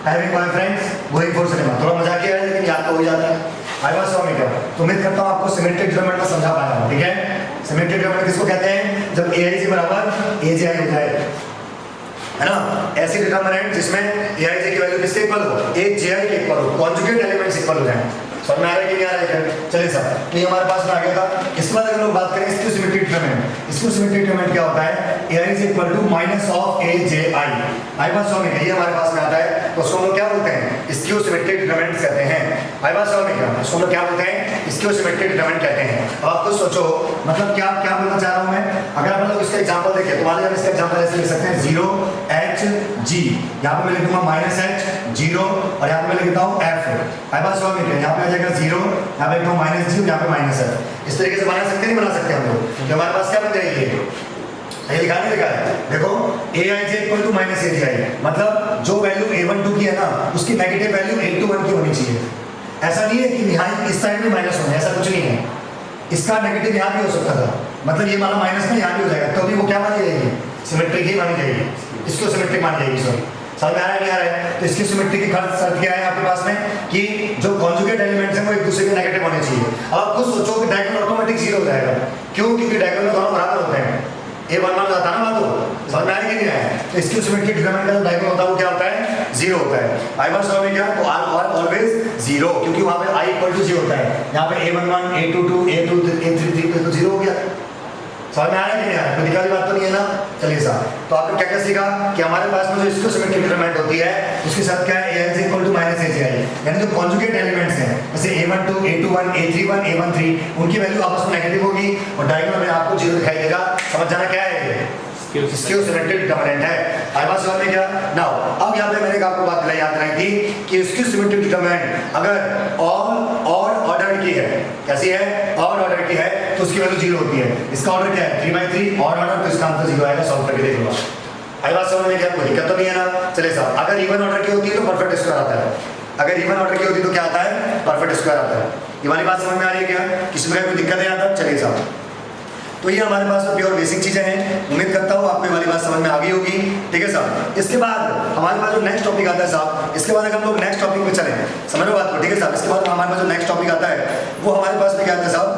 having boyfriends going for cinema. थोड़ा मजाकिया है लेकिन याद तो हो जाता है। आई वाज समझ में क्या? तो उम्मीद करता हूँ आपको सिमेट्रिक डिटरमिनेंट का समझा पाया हूँ, ठीक है? सिमेट्रिक डिटरमिनेंट किसको कहते हैं? जब AIJ बराबर AJI हो जाए, है ना? ऐसी डिटरमिनेंट जिसमें AIJ की वैल्यू किसके इक्वल हो? AJI के इक्वल हो, कॉन्जुगेट एलिमेंट्स इक्वल हो जाए। समझ में आ रहा है कि नहीं आ रहा है? चलिए सर, तो ये हमारे पास में आ गया था। इसके बाद अगर लोग बात करें skew symmetric determinant, skew symmetric determinant क्या होता है? AIJ equal to minus of AJI। आई बात समझ में? ये हमारे पास में आता है, तो उसको हम लोग क्या बोलते हैं? स्क्यू सिमेट्रिक डिटरमिनेंट कहते हैं। आई बात समझ में क्या? उसको हम लोग क्या बोलते हैं? स्क्यू सिमेट्रिक डिटरमिनेंट कहते हैं। अब आप खुद सोचो, मतलब क्या क्या बोलना चाह रहा हूं मैं? अगर हम लोग इसका एग्जांपल देखें तो मान लीजिए हम इसका एग्जांपल ऐसे लिख सकते हैं 0HG, यहाँ पे मैं लिख दूंगा -H 0 और यहाँ पे मैं लिखता हूँ F। आई बात समझ में? यहाँ पे आ जाएगा 0, यहाँ पे लिखता हूँ -G, यहाँ पे -F। इस तरीके से बना सकते हैं, नहीं बना सकते हम लोग? तो हमारे पास क्या बन जाएगी? ये लिखा नहीं लिखा है, देखो AIJ equal to minus AJI, मतलब जो वैल्यू A12 की है ना, उसकी नेगेटिव वैल्यू A21 की होनी चाहिए। ऐसा नहीं है कि यहाँ इस साइड में माइनस होना है, ऐसा कुछ नहीं है। इसका नेगेटिव यहाँ भी हो सकता था, मतलब ये माना माइनस में यहाँ भी हो जाएगा, तो भी वो क्या मानी जाएगी? सिमेट्रिक ही मानी जाएगी, इसको सिमेट्रिक मानी जाएगी। सॉरी, समझ में आ रहा है नहीं आ रहा है? तो इसकी सिमेट्रिक की शर्त क्या है आपके पास में कि जो कॉन्जुगेट एलिमेंट्स हैं वो एक दूसरे के नेगेटिव होने चाहिए। अब आप खुद सोचो कि डायगोनल ऑटोमेटिक 0 हो जाएगा, क्यों? क्योंकि डायगोनल दोनों बराबर होते हैं। A11 जाता है ना, बात समझ में आएगी नहीं आया? तो इसकी सिमेट्रिक डिटरमिनेंट का जो डायगोनल होता है वो क्या होता है? 0 होता है। आई बात समझ में क्या? तो ऑलवेज 0, क्योंकि वहाँ पे I इक्वल टू 0 होता है। यहाँ पे A11 A22 A33 तो 0 हो गया। समझ में आ रहा है कि नहीं आ रहा है? कोई दिक्कत वाली बात तो नहीं है ना? चलिए साहब, तो आपने क्या क्या सीखा कि हमारे पास में जो इसको सिमेट्रिक डिटरमिनेंट होती है उसके साथ क्या है? AIJ equal to minus AJI, यानी जो कॉन्जुगेट एलिमेंट्स हैं जैसे A12 A21 A31 A13 उनकी वैल्यू आपस में नेगेटिव होगी और डायगोनल में आपको 0 दिखाई देगा। समझ जाना क्या है ये? स्क्यू सिमेट्रिक डिटरमिनेंट है। आई बात समझ में क्या? नाउ अब यहाँ पे मैंने आपको बात याद दिलाई थी कि स्क्यू सिमेट्रिक डिटरमिनेंट अगर ऑड ऑर्डर की है, कैसी है? ऑड ऑर्डर की है तो उसकी वैल्यू 0 होती है। इसका ऑर्डर क्या है? 3/3 ऑड ऑर्डर, तो इसका आंसर 0 आएगा। सॉल्व करके देख लो। आई बात समझ में क्या? कोई दिक्कत तो नहीं है ना? चलिए साहब, अगर इवन ऑर्डर की होती है तो परफेक्ट स्क्वायर आता है। अगर इवन ऑर्डर की होती तो क्या आता है? परफेक्ट स्क्वायर आता है। ये वाली बात समझ में आ रही है क्या? किसी प्रकार कोई दिक्कत नहीं आता? चलिए साहब, तो ये हमारे पास प्योर बेसिक चीजें हैं। उम्मीद करता हूँ आपको ये वाली बात समझ में आ गई होगी, ठीक है साहब। इसके बाद हमारे पास जो नेक्स्ट टॉपिक आता है साहब, इसके बाद अगर हम लोग नेक्स्ट टॉपिक पे चलें, समझ लो बात को, ठीक है साहब। इसके बाद हमारे पास जो नेक्स्ट टॉपिक आता है वो हमारे पास में क्या आता है साहब?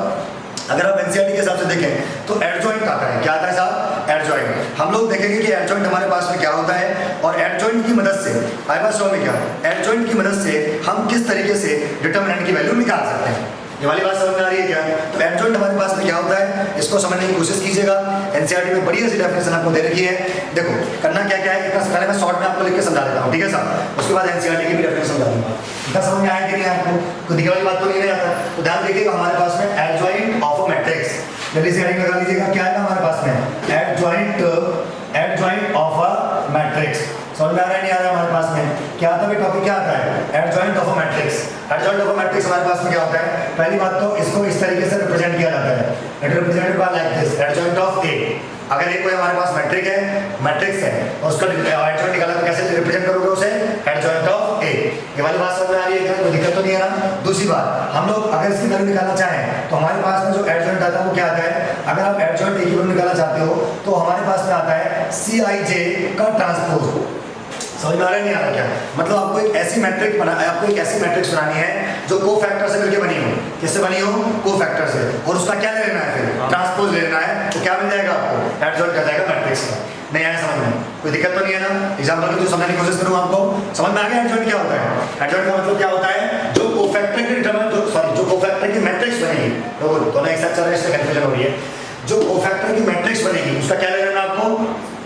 अगर आप NCERT के हिसाब से देखें तो एडजॉइंट आता है। क्या आता है साहब? एडजॉइंट। हम लोग देखेंगे कि एडजॉइंट हमारे पास में क्या होता है और एडजॉइंट की मदद से, आई बात समझ में क्या? एडजॉइंट की मदद से हम किस तरीके से डिटरमिनेंट की वैल्यू निकाल सकते हैं। ये वाली बात समझ में आ रही है क्या? तो एडजॉइंट हमारे पास में क्या होता है, इसको समझने की कोशिश कीजिएगा। NCERT में बढ़िया सी डेफिनेशन आपको दे रखी है। देखो करना क्या क्या है, इतना पहले मैं शॉर्ट में आपको लिख के समझा देता हूँ, ठीक है साहब। उसके बाद NCERT की भी डेफिनेशन समझा दूंगा। इतना समझ में आया कि नहीं आपको? कोई दिक्कत वाली बात तो नहीं आता? तो ध्यान देखिएगा, हमारे पास में एडजॉइंट ऑफ अ मैट्रिक्स, जल्दी से हेडिंग लगा लीजिएगा। क्या है हमारे पास में? Adjoint of a matrix. समझ में आ रहा है नहीं आ रहा है? हमारे पास में क्या आता है? टॉपिक क्या आता है? Adjoint of a matrix. Adjoint of a matrix हमारे पास में क्या होता है? पहली बात तो इसको इस तरीके से रिप्रेजेंट किया जाता है, it represented by like this, adjoint of A. अगर ये कोई हमारे पास मैट्रिक्स है और उसका एडजॉइंट निकाला तो कैसे रिप्रेजेंट करोगे उसे? एडजॉइंट ऑफ ए। ये वाली बात समझ में आ रही है क्या? कोई दिक्कत तो नहीं है ना? दूसरी बात, हम लोग अगर इसकी वैल्यू निकालना चाहें तो हमारे पास में जो एडजॉइंट आता है वो क्या आता है? अगर आप एडजॉइंट ए की वैल्यू निकालना चाहते हो तो हमारे पास में आता है Cij का ट्रांसपोज। समझ में आ रहा है नहीं आ रहा क्या? मतलब आपको एक ऐसी मैट्रिक्स बनानी है जो कोफैक्टर से मिलकर बनी हो। किससे बनी हो? कोफैक्टर से। और उसका क्या ले लेना है फिर? ट्रांसपोज ले लेना है। तो क्या मिल जाएगा आपको? एडजॉइंट कर जाएगा मैट्रिक्स का। नहीं आया समझ में? कोई दिक्कत तो नहीं है ना? एग्जांपल की समझने की कोशिश करूँ आपको, समझ में आ गया एडजॉइंट क्या होता है? एडजॉइंट का मतलब क्या होता है? जो कोफैक्टर की जो कोफैक्टर की मैट्रिक्स बनेगी, तो दोनों एक साथ चल रहे हैं इससे कंफ्यूजन हो रही है। जो कोफैक्टर की मैट्रिक्स बनेगी उसका क्या ले लेना आपको?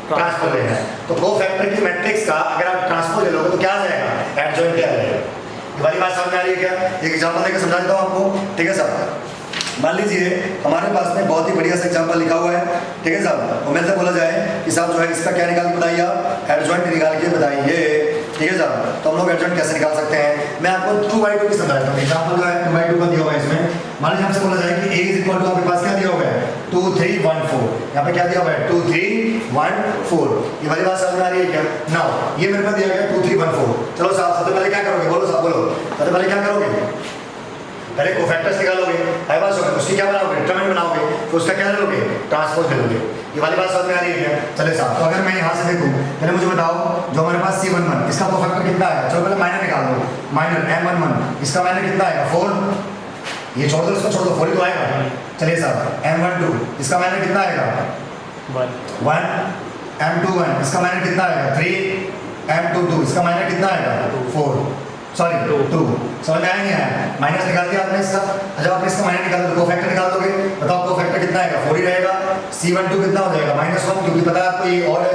ट्रांसपोज लेना है। तो कोफैक्टर की मैट्रिक्स का अगर आप ट्रांसपोज ले लोगे तो क्या आ जाएगा? एडजॉइंट क्या आ जाएगा? ये वाली बात समझ में आ रही है क्या? एक एग्जांपल देकर समझा देता हूँ आपको, ठीक है साहब। मान लीजिए हमारे पास में बहुत ही बढ़िया सा एग्जांपल लिखा हुआ है, ठीक है साहब। और मेरे से बोला जाए कि साहब जो है इसका क्या निकाल के बताइए, आप एडजॉइंट निकाल के बताइए, ठीक है साहब। तो हम लोग एडजॉइंट कैसे निकाल सकते हैं, मैं आपको 2/2 की समझाता हूँ। एग्जांपल जो है 2/2 का दिया हुआ है इसमें। मान लीजिए हमसे बोला जाए कि a इज इक्वल टू, आपके पास क्या दिया हुआ है 2 3 1 4, यहाँ पे क्या दिया हुआ है 2 3 1 4। ये वाली बात समझ में आ रही है क्या? नाउ ये मेरे पास दिया गया 2 3 1 4। चलो साहब सबसे पहले क्या करोगे, बोलो साहब बोलो, सबसे पहले क्या करोगे, पहले कोफैक्टर्स निकालोगे, आई बात समझ, उसकी क्या बनाओगे, डिटरमिनेंट बनाओगे, तो उसका क्या लोगे, ट्रांसपोज ले लोगे। ये वाली बात समझ में आ रही है क्या? चले साहब, तो अगर मैं यहाँ से देखूँ, पहले मुझे बताओ जो हमारे पास C11 इसका कोफैक्टर कितना आएगा, चलो पहले माइनर निकाल दो, माइनर M11 इसका माइनर कितना आएगा 4, ये छोड़ दो, इसको छोड़ दो, 4 ही तो आएगा। चलिए साहब M12 इसका माइनर कितना आएगा 1, M21 इसका माइनर कितना आएगा 3, M22 इसका माइनर कितना आएगा 4, सॉरी 2। समझ में आया नहीं आया? माइनस निकाल दिया आपने इसका, जब आपने इसका माइनस निकाल दो कोफैक्टर निकाल दोगे, बताओ कोफैक्टर कितना आएगा 4 ही रहेगा। C12 कितना हो जाएगा -1, क्योंकि पता है आपको ये और है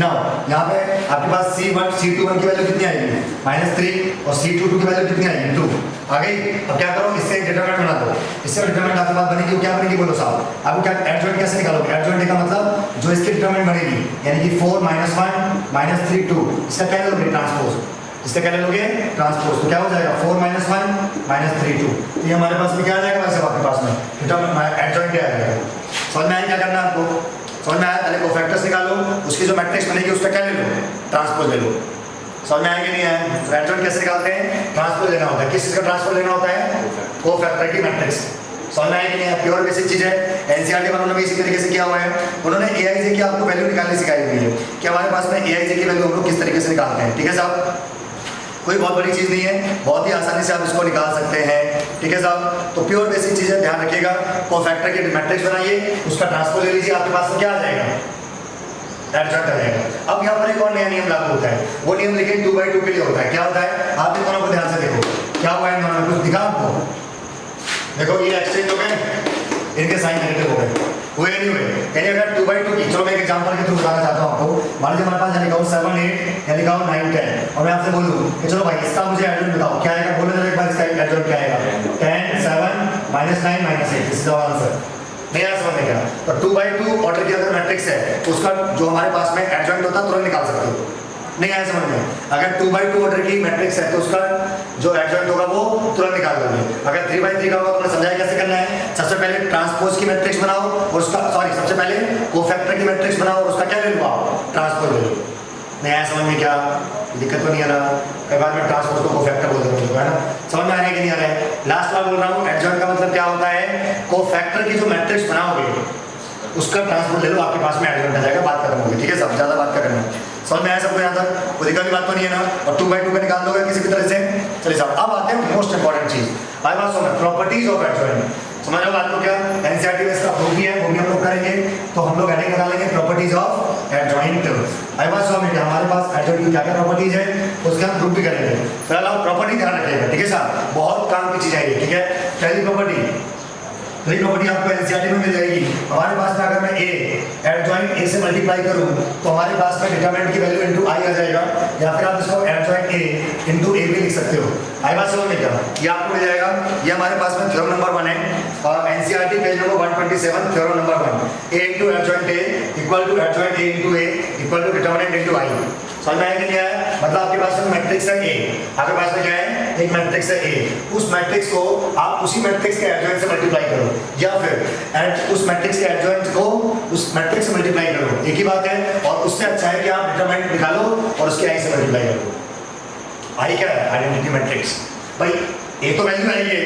ना। यहाँ पे आपके पास C21 की वैल्यू कितनी आएगी -3 और C22 की वैल्यू कितनी आएगी 2 आ गई। अब क्या करो, इससे एक डिटरमिनेंट बना दो, इससे डिटरमिनेंट आपके पास बनेगी, क्या बनेगी बोलो साहब, आपको क्या एडजॉइंट कैसे निकालोगे, एडजॉइंट का मतलब जो इसकी डिटरमिनेंट बनेगी, यानी कि 4 -1 -3 2, इसका क्या लोगे ट्रांसपोज, इसका क्या लोगे ट्रांसपोज, तो क्या हो जाएगा 4 -1 -3 2। तो ये हमारे पास में क्या आ जाएगा वैसे आपके पास में एडजॉइंट क्या आ जाएगा। समझ में आया क्या करना है आपको, समझ में आया? पहले कोफैक्टर्स निकालो, उसकी जो मैट्रिक्स बनेगी उसका क्या ले लो, ट्रांसपोज ले लो। समझ में आया कि नहीं आया? एडजॉइंट कैसे निकालते हैं, ट्रांसपोज लेना होता है, किस चीज का ट्रांसपोज लेना होता है, कोफैक्टर की मैट्रिक्स। समझ में आया कि नहीं आया? प्योर बेसिक चीज है, एनसीईआरटी वालों ने भी इसी तरीके से किया हुआ है। उन्होंने एआईजे की आपको वैल्यू निकालनी सिखाई हुई है कि हमारे पास में एआईजे की वैल्यू हम लोग किस तरीके से निकालते हैं, ठीक है साहब। कोई बहुत बड़ी चीज़ नहीं है, बहुत ही आसानी से आप इसको निकाल सकते हैं, ठीक है साहब। तो प्योर बेसिक चीज़ है, ध्यान रखिएगा। कोफैक्टर की मैट्रिक्स बनाइए, उसका ट्रांसपोज ले लीजिए, आपके पास क्या आ जाएगा, एडजॉइंट आ जाएगा। अब यहाँ पर एक और नया नियम लागू होता है, वो नियम लेकिन 2/2 के लिए होता है। क्या होता है, आप इन दोनों को ध्यान से देखो, क्या हुआ है इन दोनों में, कुछ दिखा आपको, देखो ये एक्सचेंज हो गए, इनके साइन नेगेटिव हो गए, हुए नहीं हुए, यानी अगर 2/2 की, चलो मैं एक एग्जांपल के थ्रू बताना चाहता हूँ आपको। मान लीजिए हमारे पास यहाँ लिखा हो 7 8 या लिखा हो 9 10, और मैं आपसे बोलूँ कि चलो भाई इसका मुझे एडजॉइंट बताओ, क्या आएगा, बोले जरा एक बार इसका एडजॉइंट क्या आएगा, 10 7 -9 -8, दिस इज आवर आंसर। नहीं आया समझ में क्या? तो 2/2 ऑर्डर की अगर मैट्रिक्स है तो उसका जो हमारे पास में एडजॉइंट होता है तुरंत निकाल सकते हो। नहीं आया समझ में? अगर 2/2 ऑर्डर की मैट्रिक्स है तो उसका जो एडजॉइंट होगा वो तुरंत निकाल दोगे। अगर 3/3 का होगा तो मैंने समझाया कैसे करना है। सबसे पहले ट्रांसपोज की मैट्रिक्स बनाओ और उसका सबसे पहले कोफैक्टर की मैट्रिक्स बनाओ और उसका क्या ले लो आप, ट्रांसपोज ले लो। नहीं आया समझ में क्या? दिक्कत तो नहीं आ रहा? कई बार मैं ट्रांसपोज को कोफैक्टर बोल देता हूँ, है ना? समझ में आ रहा है कि नहीं आ रहा है? लास्ट बार बोल रहा हूँ, एडजॉइंट का मतलब क्या होता है, कोफैक्टर की जो मैट्रिक्स बनाओगे उसका ट्रांसपोज ले लो, आपके पास में एडजॉइंट आ जाएगा, बात खत्म होगी, ठीक है सब, ज़्यादा बात क्या करना है। समझ में आया सबको यहाँ तक? कोई दिक्कत की बात तो नहीं है ना? और 2/2 का निकाल दोगे किसी भी तरह से। चलिए साहब, अब आते हैं मोस्ट इंपॉर्टेंट चीज, आई बात सुनो, प्रॉपर्टीज ऑफ एडजॉइंट। समझ लो बात को क्या, एनसीईआरटी में इसका प्रूफ भी है, वो भी हम लोग करेंगे। तो हम लोग हेडिंग निकालेंगे प्रॉपर्टीज ऑफ एडजॉइंट। आई बात सुनो, हमारे पास एडजॉइंट की क्या क्या प्रॉपर्टीज है उसका हम प्रूफ भी करेंगे। फिलहाल आप प्रॉपर्टी ध्यान रखिएगा, ठीक है साहब, बहुत काम की चीज है ये, ठीक है। पहली प्रॉपर्टी आपको एनसीईआरटी में मिल जाएगी। हमारे पास में अगर मैं एडजॉइंट ए से मल्टीप्लाई करूं तो हमारे पास में डिटरमिनेंट की वैल्यू इनटू आई आ जाएगा, या फिर आप इसको एडजॉइंट ए इनटू ए भी लिख सकते हो। आई बात समझ में क्या? ये आपको मिल जाएगा, ये हमारे पास में थ्योरम नंबर 1 है, NCERT page number 127, theorem number 1, A into adjoint A equal to adjoint A into A equal to determinant into I. समझ में आया कि नहीं आया? मतलब आपके पास में मैट्रिक्स है ए, आपके पास में क्या है, एक मैट्रिक्स है ए, उस मैट्रिक्स को आप उसी मैट्रिक्स के एडजॉइंट से मल्टीप्लाई करो, या फिर उस मैट्रिक्स के एडजॉइंट को उस मैट्रिक्स से मल्टीप्लाई करो, एक ही बात है। और उससे अच्छा है कि आप डिटरमिनेंट निकालो और उसके आई से मल्टीप्लाई करो। आई क्या है, आइडेंटिटी मैट्रिक्स। भाई ए तो वैल्यू आएगी,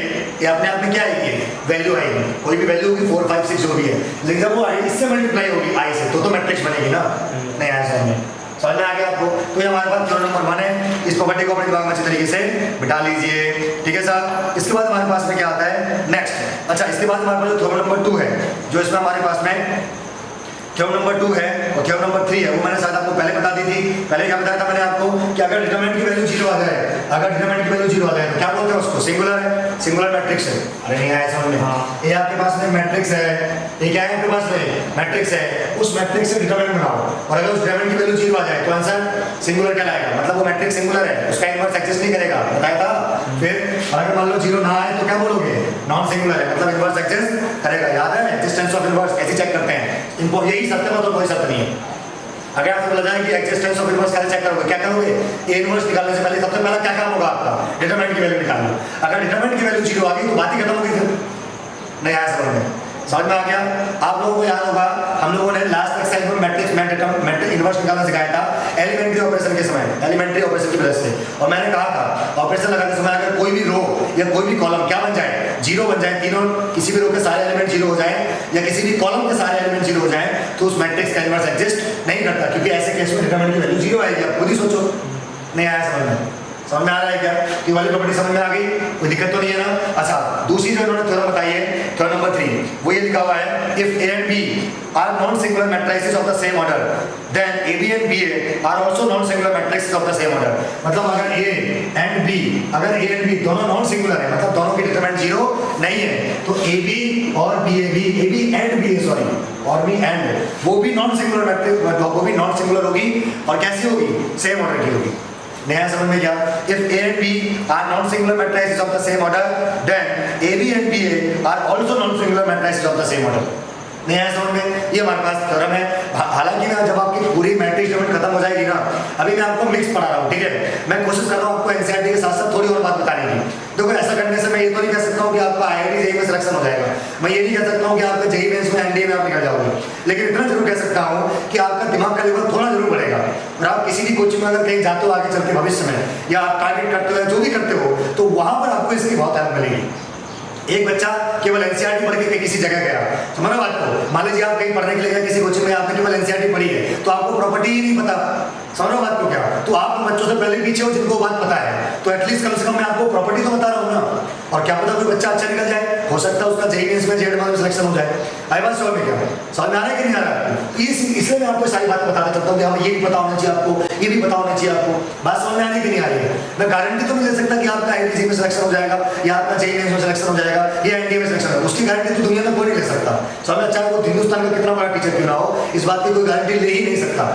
ये अपने आप में क्या आएगी, वैल्यू आएगी, कोई भी वैल्यू होगी 4 5 6 जो भी है, लेकिन जब वो आई इससे मल्टीप्लाई होगी आई से तो मैट्रिक्स बनेगी ना। नहीं आया समझ में? समझ में आ गया आपको? तो ये हमारे पास थ्योरम नंबर 1 है, इस प्रॉपर्टी को अपने दिमाग में अच्छी तरीके से बिठा लीजिए, ठीक है साहब। इसके बाद हमारे पास में क्या आता है नेक्स्ट, अच्छा इसके बाद हमारे पास जो थ्योरम नंबर 2 है, जो इसमें हमारे पास में थ्योरम नंबर 2 है और थ्योरम नंबर 3 है, वो मैंने शायद आपको पहले बता दी थी। पहले क्या बताया था मैंने आपको कि अगर डिटरमिनेंट की वैल्यू 0 आ जाए, अगर डिटरमिनेंट की वैल्यू 0 आ जाए तो क्या बोलते हैं उसको, सिंगुलर है, सिंगुलर मैट्रिक्स है। अरे नहीं आया समझ में? ये आपके पास में मैट्रिक्स है, ये क्या है आपके पास में मैट्रिक्स है, उस मैट्रिक्स से डिटरमिनेंट बनाओ और अगर उस डिटरमिनेंट की वैल्यू 0 आ जाए तो आंसर सिंगुलर कहलाएगा, मतलब वो मैट्रिक्स सिंगुलर है, उसका इनवर्स एक्सिस्ट नहीं करेगा, बताया था। फिर अगर मान लो 0 ना आए तो क्या बोलोगे, नॉन सिंगुलर है, मतलब इनवर्स एग्जिस्ट करेगा। याद है एग्जिस्टेंस ऑफ इनवर्स कैसे चेक करते हैं, इनको यही सत्य मतलब कोई सत्य नहीं है। अगर आपको बोला जाए कि एग्जिस्टेंस ऑफ इनवर्स कैसे चेक करोगे, क्या करोगे, ए इनवर्स निकालने से पहले सबसे पहला क्या काम होगा आपका, डिटरमिनेंट की वैल्यू निकालना। अगर डिटरमिनेंट की वैल्यू 0 आ गई तो बात ही खत्म होगी, फिर नहीं आया समझ में, समझ में आ गया। आप लोगों को याद होगा हम लोगों ने लास्ट एक्सरसाइज में मैट्रिक्स इनवर्स निकालना सिखाया था एलिमेंट्री ऑपरेशन के समय, एलिमेंट्री ऑपरेशन की वजह से। और मैंने कहा था ऑपरेशन लगाते समय अगर कोई भी रो या कोई भी कॉलम क्या बन जाए, 0 बन जाए, तीनों किसी भी रो के सारे एलिमेंट 0 हो जाए या किसी भी कॉलम के सारे एलिमेंट 0 हो जाए तो उस मैट्रिक्स का इनवर्स एग्जिस्ट नहीं करता, क्योंकि ऐसे केस में डिटरमिनेंट की वैल्यू 0 आएगी। आप खुद ही सोचो, नहीं आया समझ में, समझ में आ रहा है क्या, ये वाली प्रॉपर्टी समझ में आ गई, कोई दिक्कत तो नहीं है ना। अच्छा दूसरी जो इन्होंने थ्योरम बताई है, थ्योरम नंबर 3, वो ये लिखा हुआ है if A and B are non singular matrices of the same order then A B and B A are also non singular matrices of the same order. मतलब अगर ए एंड बी दोनों non singular है, मतलब दोनों की determinant 0 नहीं है, तो ए बी और B and B A sorry और बी एंड वो भी नॉन सिंगुलर मैट्रिक्स, वो भी नॉन सिंगुलर होगी और कैसी होगी, सेम ऑर्डर की होगी। नया समझ में क्या, if A and B are non singular matrices of the same order then A B and B A are also non singular matrices of the same order. नहीं आया समझ में, ये हमारे पास थ्योरम है। हालांकि ना जब आपकी पूरी मैट्रिक्स डोमेन खत्म हो जाएगी ना, अभी मैं आपको मिक्स पढ़ा रहा हूँ, ठीक है, मैं कोशिश कर रहा हूँ आपको एनसीईआरटी के साथ साथ थोड़ी और बात बताने की। देखो ऐसा करने से मैं ये तो नहीं कह सकता हूँ कि आपका आईआईटी जेईई में सिलेक्शन हो जाएगा, मैं ये नहीं कह सकता हूँ कि आपका जेईई मेंस में एनडीए में आप निकल जाओगे, लेकिन इतना जरूर कह सकता हूँ कि आपका दिमाग का लेवल थोड़ा जरूर बढ़ेगा। और आप किसी भी कोचिंग में अगर कहीं जाते हो आगे चलते भविष्य में, या आप टारगेट करते हो या जो भी करते हो, तो वहां पर आपको इसकी बहुत हेल्प मिलेगी। एक बच्चा केवल एनसीईआरटी पढ़ के किसी जगह गया, समझ रहे बात को, मान लीजिए आप कहीं पढ़ने के लिए गए किसी कोचिंग में, आपने केवल एनसीईआरटी पढ़ी है तो आपको प्रॉपर्टी ही नहीं पता, समझ रहे बात को क्या, तो आप बच्चों से पहले पीछे हो जिनको बात पता है, तो एटलीस्ट कम से कम मैं आपको प्रॉपर्टी तो बता रहा हूँ ना। और क्या पता कोई बच्चा अच्छा निकल जाए, हो सकता है उसका जेईई मेंस में जेड में सिलेक्शन हो जाए। आई बात समझ में क्या, समझ में आ रहा है कि नहीं आ रहा है, इसलिए मैं आपको सारी बातें बताना चाहता हूँ कि हाँ ये भी पता होना चाहिए आपको, ये भी पता होना चाहिए आपको। बात समझ में आ रही कि नहीं आ रही है, मैं गारंटी तो नहीं ले सकता कि आपका आईआईटी जेईई में सिलेक्शन हो जाएगा या आपका जेईई मेंस में सिलेक्शन हो जाएगा या एनडीए में सिलेक्शन होगा, उसकी गारंटी तो दुनिया में कोई नहीं ले सकता। समझ में, चाहे वो हिंदुस्तान का कितना बड़ा टीचर क्यों ना हो, इस बात की कोई गारंटी ले ही नहीं सकता।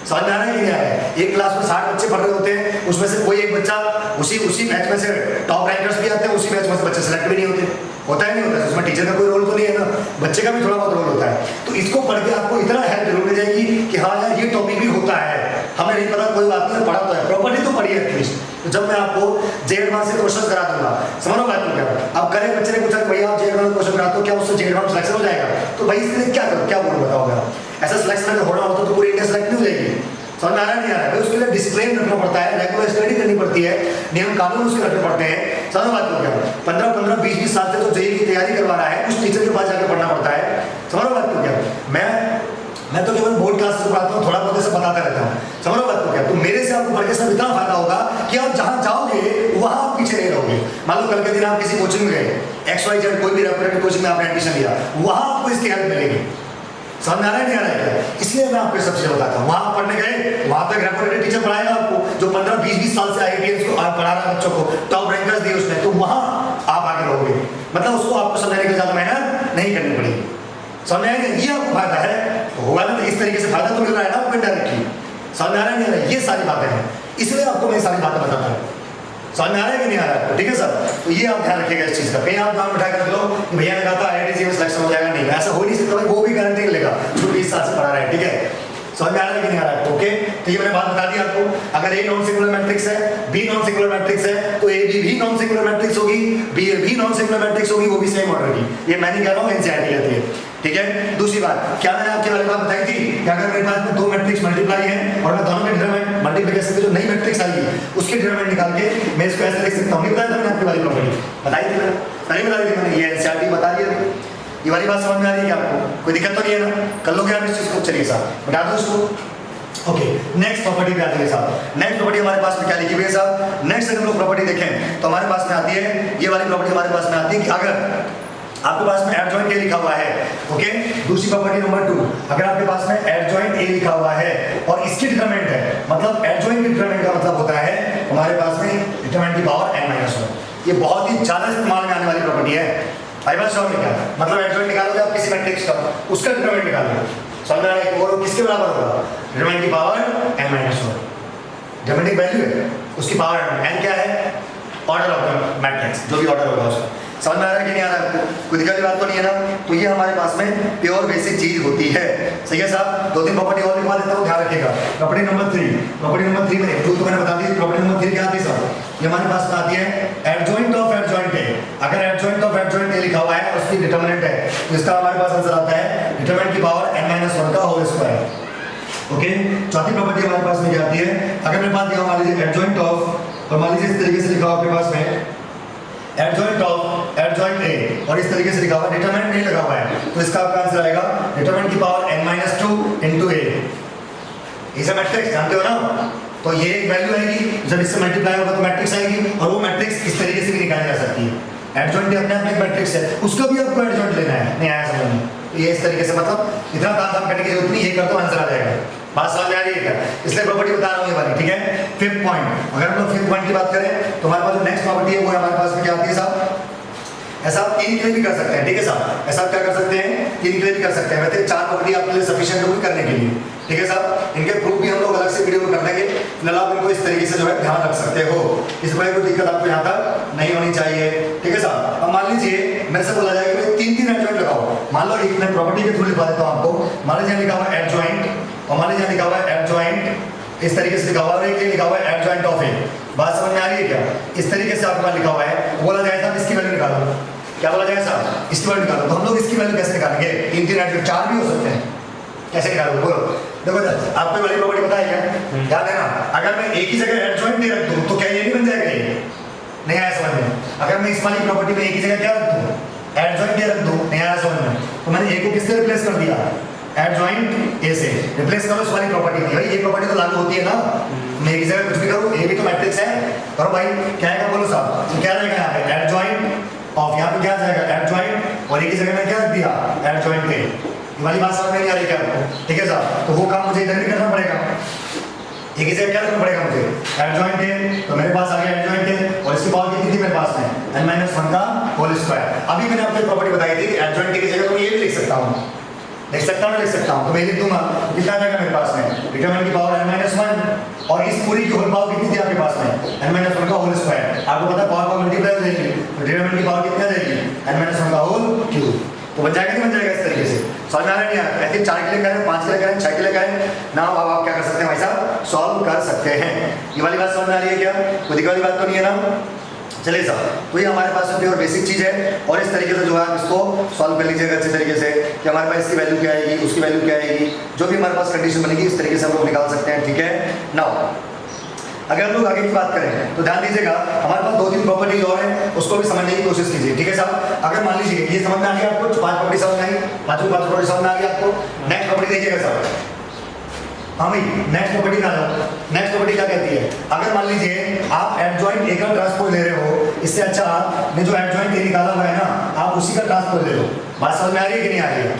समझ में आ रहा है कि नहीं आ रहा है, एक क्लास में 60 बच्चे पढ़ रहे होते हैं, उसमें से कोई एक बच्चा उसी बैच में से टॉप रैंकर्स भी आते हैं, उसी बैच में से बच्चे सेलेक्ट भी नहीं होते, होता है नहीं होता है, उसमें टीचर का कोई रोल तो नहीं है ना, बच्चे का भी थोड़ा बहुत रोल होता है। तो इसको पढ़ के आपको इतना हेल्प जरूर मिल जाएगी कि हाँ यार ये टॉपिक भी होता है, हमें नहीं पता कोई बात नहीं, पढ़ा तो है, प्रॉपर्टी तो पढ़ी है एटलीस्ट। तो जब मैं आपको जे एडवांस से क्वेश्चन करा दूंगा, समझ लो बात क्या, अब करे बच्चे ने पूछा भैया आप जे एडवांस क्वेश्चन कराते हो, क्या उससे जे एडवांस सिलेक्शन हो जाएगा, तो भाई इसके लिए क्या करो, क्या बोलो बताओगे आप, ऐसा सिलेक्शन अगर होना होता तो पूरी इंडिया सेलेक्ट नहीं हो जाएगी। समझ में आ रहा नहीं आ रहा है, उसके लिए डिसिप्लिन रखना पड़ता है, रेगुलर स्टडी करनी पड़ती है, नियम कानून उसके रखने पड़ते हैं। समझ बात को क्या, 15-15, 20-20 साल से जो जेईई की तैयारी करवा रहा है उस टीचर के पास जाकर पढ़ना पड़ता है। समझ बात को क्या, मैं तो केवल बोर्ड क्लास से पढ़ाता हूँ, थोड़ा बहुत ऐसा बताता रहता हूँ। समझ बात को क्या, तो मेरे से आपको पढ़ के सब इतना फायदा होगा कि आप जहाँ जाओगे वहाँ आप पीछे नहीं रहोगे। मान लो कल के दिन आप किसी कोचिंग में गए, XYZ कोई भी रेपुटेड कोचिंग में आपने एडमिशन लिया, वहाँ आपको इसकी हेल्प मिलेगी। समझ में आ रहा है नहीं आ रहा है क्या, इसलिए मैं आपको सब चीजें बताता हूँ। वहाँ पढ़ने गए, वहाँ पे रेपुटेड टीचर पढ़ाएगा आपको, जो 15-20 साल से आईआईटीएंस को पढ़ा रहा है बच्चों को, टॉप रैंकर्स दिए उसने, तो वहाँ आप आगे रहोगे, मतलब उसको आपको समझाने के लिए ज्यादा मेहनत नहीं करनी पड़ेगी। समझ में आएगा, ये आपको फायदा है, तो होगा ना, इस तरीके से फायदा तो मिल रहा है ना आपको डायरेक्टली। समझ में आ रहा है नहीं आ रहा है, ये सारी बातें हैं, इसलिए आपको मैं सारी बातें बताता हूँ। समझ में आ रहा है कि नहीं आ रहा है, ठीक है सर, तो ये आप ध्यान रखिएगा इस चीज का। कहीं आप नाम उठा कर लो कि भैया ने कहा था आईआईटी जेईई में सिलेक्शन हो जाएगा, नहीं ऐसा हो नहीं सकता भाई, वो भी गारंटी लेगा जो 20 साल से पढ़ा रहा है, ठीक है। समझ में आ रहा है कि नहीं आ रहा है, ओके। तो ये मैंने बात बता दी आपको, अगर ए नॉन सिंगुलर मैट्रिक्स है, बी नॉन सिंगुलर मैट्रिक्स है, तो ए बी भी नॉन सिंगुलर मैट्रिक्स होगी, बी ए भी नॉन सिंगुलर मैट्रिक्स होगी, वो भी सेम ऑर्डर की। ये मैं नहीं कह रहा हूँ, एनसीईआरटी कहती है, ठीक है। दूसरी बात, क्या मैंने आपके वाली बात बताई थी कि अगर मेरे पास में 2 मैट्रिक्स मल्टीप्लाई है और मैं दोनों के डिटरमिनेंट मल्टीप्लिकेशन की जो नई मैट्रिक्स आएगी उसके डिटरमिनेंट निकाल के मैं इसको ऐसे लिख सकता हूँ, नहीं बताया था मैंने आपकी वाली प्रॉपर्टी, बताई थी मैंने, नहीं बताई थी मैंने, ये एनसीईआरटी बता दिया। ये वाली बात समझ में आ रही है क्या आपको, कोई दिक्कत तो नहीं है ना, कर लोगे आप इस चीज को, चलिए साहब बता दो इसको। ओके, नेक्स्ट प्रॉपर्टी पे आते हैं साहब। नेक्स्ट प्रॉपर्टी हमारे पास में क्या लिखी हुई है साहब, नेक्स्ट अगर हम लोग प्रॉपर्टी देखें तो हमारे पास में आती है ये वाली प्रॉपर्टी, हमारे पास में आती है कि अगर आपके पास में एडजॉइंट ए लिखा हुआ है, ओके। दूसरी प्रॉपर्टी नंबर 2, अगर आपके पास में एडजॉइंट ए लिखा हुआ है और इसकी डिटरमिनेंट है, मतलब एडजॉइंट की डिटरमिनेंट का मतलब होता है हमारे पास में डिटरमिनेंट की पावर n-1। ये बहुत ही ज्यादा इस्तेमाल में आने वाली प्रॉपर्टी है। आई बात समझ में क्या, मतलब एडजॉइंट निकालोगे आप किसी मैट्रिक्स का, उसका डिटरमिनेंट निकालोगे, समझ रहा है, और किसके बराबर होगा, डिटरमिनेंट की पावर n-1। डिटरमिनेंट वैल्यू है, उसकी पावर n क्या है, ऑर्डर ऑफ द मैट्रिक्स, जो भी ऑर्डर होगा उसका। समझ में आ रहा है कि नहीं आ रहा है? कोई दिक्कत की बात तो नहीं है ना? तो ये हमारे पास में प्योर बेसिक चीज होती है। सही है साहब? दो तीन प्रॉपर्टी और लिखवा देता हूँ, ध्यान रखिएगा। प्रॉपर्टी नंबर 3, प्रॉपर्टी नंबर 3 में जो तो मैंने बता दी। प्रॉपर्टी नंबर 3 क्या आती है साहब? ये हमारे पास में आती है एडजॉइंट ऑफ एडजॉइंट ए। अगर एडजॉइंट ऑफ एडजॉइंट ए लिखा हुआ है और उसकी डिटरमिनेंट है, तो इसका हमारे पास आंसर आता है डिटरमिनेंट की पावर n-1 का होल स्क्वायर। ओके, चौथी प्रॉपर्टी हमारे पास में क्या आती है? अगर मेरे पास दिया मान लीजिए एडजॉइंट ऑफ, और मान लीजिए इस तरीके से लिखा हुआ आपके पास में एडजॉइंट ऑफ एडजॉइंट ए, और इस तरीके से लिखा हुआ डिटरमिनेंट नहीं लगा हुआ है, तो इसका आपका आंसर आएगा डिटरमिनेंट की पावर n-2 इनटू a। इसे मैट्रिक्स जानते हो ना? तो ये एक वैल्यू आएगी, जब इससे मल्टीप्लाई होगा तो मैट्रिक्स आएगी, और वो मैट्रिक्स इस तरीके से भी निकाली जा सकती है। एडजॉइंट अपने आप में एक मैट्रिक्स है, उसका भी आपको एडजॉइंट लेना है। नहीं आया समझ में? तो ये इस तरीके से, मतलब इतना काम करने की जरूरत नहीं, ये कर तो आंसर आ जाएगा। बात समझ में आ रही है क्या? इसलिए प्रॉपर्टी बता रहा हूँ ये वाली, ठीक है? फिफ्थ पॉइंट, अगर हम लोग फिफ्थ पॉइंट की बात करें तो हमारे पास जो नेक्स्ट प्रॉपर्टी है वो हमारे पास में क्या आती है साहब? ऐसा आप 3 के लिए भी कर सकते हैं, ठीक है साहब? ऐसा आप क्या कर सकते हैं? 3 के लिए भी कर सकते हैं। वैसे 4 प्रॉपर्टी आपके लिए सफिशिएंट होगी करने के लिए, ठीक है साहब? इनके प्रूफ भी हम लोग अलग से वीडियो में कर देंगे। फिलहाल आप इनको इस तरीके से जो है ध्यान रख सकते हो, इस पर कोई दिक्कत आपको यहाँ तक नहीं होनी चाहिए, ठीक है साहब? अब मान लीजिए मेरे से बोला जाए कि 3 एडजॉइंट लगाओ। मान लो एक मैं प्रॉपर्टी के थ्रू लिखवा देता हूँ आपको। मान लीजिए लिखा हुआ है एडजॉइंट, और मान लीजिए लिखा हुआ है एडजॉइंट इस तरीके से लिखा हुआ है, और एक लिखा हुआ है एडजॉइंट ऑफ ए। बात समझ में आ रही है क्या? इस तरीके से आपके पास लिखा हुआ है, बोला जाए साहब इसकी वैल्यू निकालो। क्या बोला जाए साहब? इसकी वैल्यू निकालो। तो हम लोग इसकी वैल्यू कैसे निकालेंगे? 3 एडजॉइंट 4 भी हो सकते हैं, कैसे निकालोगे बोलो? देखो आपको वाली प्रॉपर्टी पता है क्या? याद है ना? अगर मैं एक ही जगह एडजॉइंट नहीं रख दूं तो क्या ये नहीं बन जाएगा? ये नहीं आया समझ में? अगर मैं इस वाली प्रॉपर्टी में एक ही जगह क्या रख दूं? एडजॉइंट ये रख दूं, नहीं आया समझ में? तो मैंने ए को किससे रिप्लेस कर दिया? एडजॉइंट ए से। रिप्लेस करो इस वाली प्रॉपर्टी में। भाई ये प्रॉपर्टी तो लागू होती है ना? मैं एक जगह कुछ भी करूं, ए भी तो मैट्रिक्स है। करो भाई, क्या आएगा बोलो साहब? तो क्या रहेगा यहाँ पे? एडजॉइंट ऑफ, यहाँ पे क्या जाएगा? एडजॉइंट, और एक ही जगह में क्या रख दिया? Adjoint A. ये वाली बात समझ में नहीं आ रही क्या आपको? ठीक है साहब? तो वो काम मुझे इधर भी करना पड़ेगा। एक ही जगह क्या रखना पड़ेगा मुझे? एडजॉइंट है, तो मेरे पास आ गया एडजॉइंट है, और इसकी पावर कितनी थी मेरे पास में? n-1 का होल स्क्वायर। अभी मैंने आपको प्रॉपर्टी बताई थी कि एडजॉइंट की जगह तो ये भी लिख सकता हूँ, लिख सकता हूँ, लिख सकता हूँ। तो मैं लिख दूंगा, कितना आ जाएगा मेरे पास में? डिटरमिनेंट की पावर n-1, और इस पूरी की होल पावर कितनी थी आपके पास में? n-1 का होल स्क्वायर। आपको पता है पावर मल्टीप्लाई हो जाएगी, तो डिटरमिनेंट की पावर कितनी आ जाएगी? n-1 का होल क्यूब। तो बन जाएगा नहीं बन जाएगा? इस तरीके से समझ में आ रहा है? नहीं? आई थिंक 4 के लिए करें, 5 के लिए करें, 6 के लिए करें ना, अब आप क्या कर सकते हैं भाई साहब? सॉल्व कर सकते हैं। ये वाली बात समझ में आ रही है क्या? कोई दिक्कत वाली बात तो नहीं है ना? चलिए साहब, तो ये हमारे पास प्योर बेसिक चीज़ है, और इस तरीके से जो है आप इसको सॉल्व कर लीजिएगा अच्छे तरीके से कि हमारे पास इसकी वैल्यू क्या आएगी, उसकी वैल्यू क्या आएगी, जो भी हमारे पास कंडीशन बनेगी इस तरीके से हम लोग निकाल सकते हैं, ठीक है? नाउ अगर हम लोग आगे की बात करें तो ध्यान दीजिएगा, हमारे पास 2-3 प्रॉपर्टीज और हैं, उसको भी समझने की कोशिश कीजिए, ठीक है साहब? अगर मान लीजिए ये समझ में आ गया आपको, 5 प्रॉपर्टी समझ में आई, 5 प्रॉपर्टी समझ में आ गई आपको। नेक्स्ट प्रॉपर्टी देखिएगा साहब। हाँ भाई, नेक्स्ट प्रॉपर्टी ना जाओ। नेक्स्ट प्रॉपर्टी क्या कहती है? अगर मान लीजिए आप एडजॉइंट ए का ट्रांसपोज ले रहे हो, इससे अच्छा आपने जो एडजॉइंट ए निकाला हुआ है ना, आप उसी का ट्रांसपोज ले लो। बात समझ में आ रही है कि नहीं आ रही है?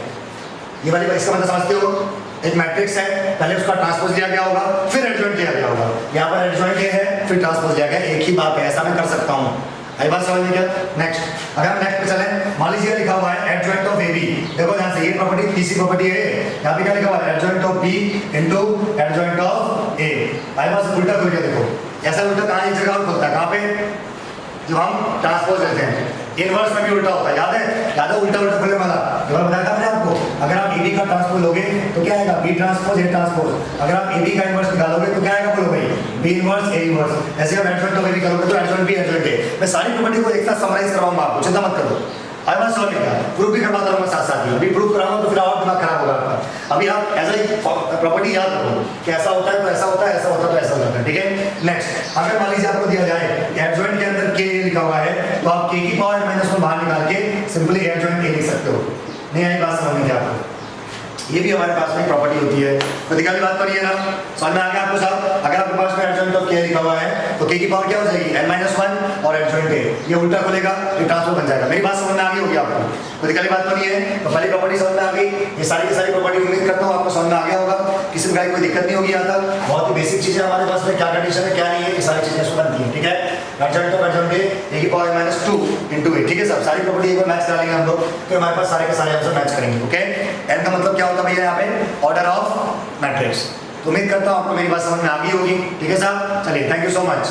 ये वाली बात इसका मतलब समझते हो? एक मैट्रिक्स है, पहले उसका ट्रांसपोज लिया गया होगा, फिर एडजॉइंट लिया गया होगा। यहाँ पर एडजॉइंट ए है, फिर ट्रांसपोज लिया गया, एक ही बात है, ऐसा मैं कर सकता हूँ। आई बात समझ में क्या? नेक्स्ट, अगर हम नेक्स्ट पे चलें, मान लीजिए लिखा हुआ है एडजॉइंट ऑफ ए बी। देखो ध्यान से, ये प्रॉपर्टी तीसरी प्रॉपर्टी है। यहाँ पे क्या लिखा हुआ है? Adjoint of B into adjoint of A. आई बात से उल्टा खुल गया, देखो ऐसा उल्टा कहाँ एक जगह और खुलता है, कहाँ पे? जो हम ट्रांसपोज लेते हैं, इनवर्स में भी उल्टा होता है, याद है? याद है उल्टा उल्टा खुलने वाला? जो बताया था मैंने आपको, अगर आप ए बी का ट्रांसपोज लोगे तो क्या आएगा? B transpose A transpose. अगर आप ए बी का इनवर्स निकालोगे तो क्या आएगा बोलो भाई? B inverse A inverse. ऐसे आप एडजॉइंट ऑफ ए बी करोगे तो एडजॉइंट बी एडजॉइंट ए। मैं सारी प्रॉपर्टी को एक साथ समराइज करवाऊंगा आपको, चिंता मत करो। आई बात समझ में क्या? प्रूफ भी करवाता रहूंगा साथ साथ ही। अभी प्रूफ कराऊंगा तो फिर और दिमाग खराब होगा आपका। अभी आप ऐसा ही प्रॉपर्टी याद रखो कि ऐसा होता है तो ऐसा होता है, ऐसा होता है तो ऐसा होता है, ठीक है? नेक्स्ट, अगर मान लीजिए आपको दिया जाए एडजॉइंट के अंदर के लिखा हुआ है, तो आप के की पावर n-1 बाहर निकाल के सिंपली एडजॉइंट ए लिख सकते हो। नहीं आई बात समझ में क्या आपको? ये भी हमारे पास में प्रॉपर्टी होती है, तो दिखा भी बात तो नहीं है ना? समझ में आ गया आपको साहब? अगर आपके पास में एडजॉइंट ऑफ के लिखा हुआ है तो के की पावर क्या हो जाएगी? n-1 और एडजॉइंट ए। ये उल्टा खुलेगा, ये ट्रांसफर बन जाएगा। मेरी बात समझ में आ गई होगी आपको? तो दिखा बात तो नहीं है? तो पहली प्रॉपर्टी समझ में आ गई, ये सारी की सारी प्रॉपर्टी उम्मीद करता हूँ आपको समझ में आ गया होगा। किसी प्रकार की कोई दिक्कत नहीं होगी यहाँ तक। बहुत ही बेसिक चीजें हमारे पास में, क्या कंडीशन है क्या नहीं है, ये सारी चीजें इसमें बनती है, ठीक है? एडजॉइंट ऑफ एडजॉइंट ए की पावर -2 इनटू ए, ठीक है साहब? सारी प्रॉपर्टी एक बार मैच करा लेंगे हम लोग, तो हमारे पास सारे के सारे आंसर मैच करेंगे, ओके? एन का मतलब क्या होता है भैया यहाँ पे? Order of matrix. तो उम्मीद करता हूँ आपको मेरी बात समझ में आ गई होगी, ठीक है साहब? चलिए, थैंक यू सो मच।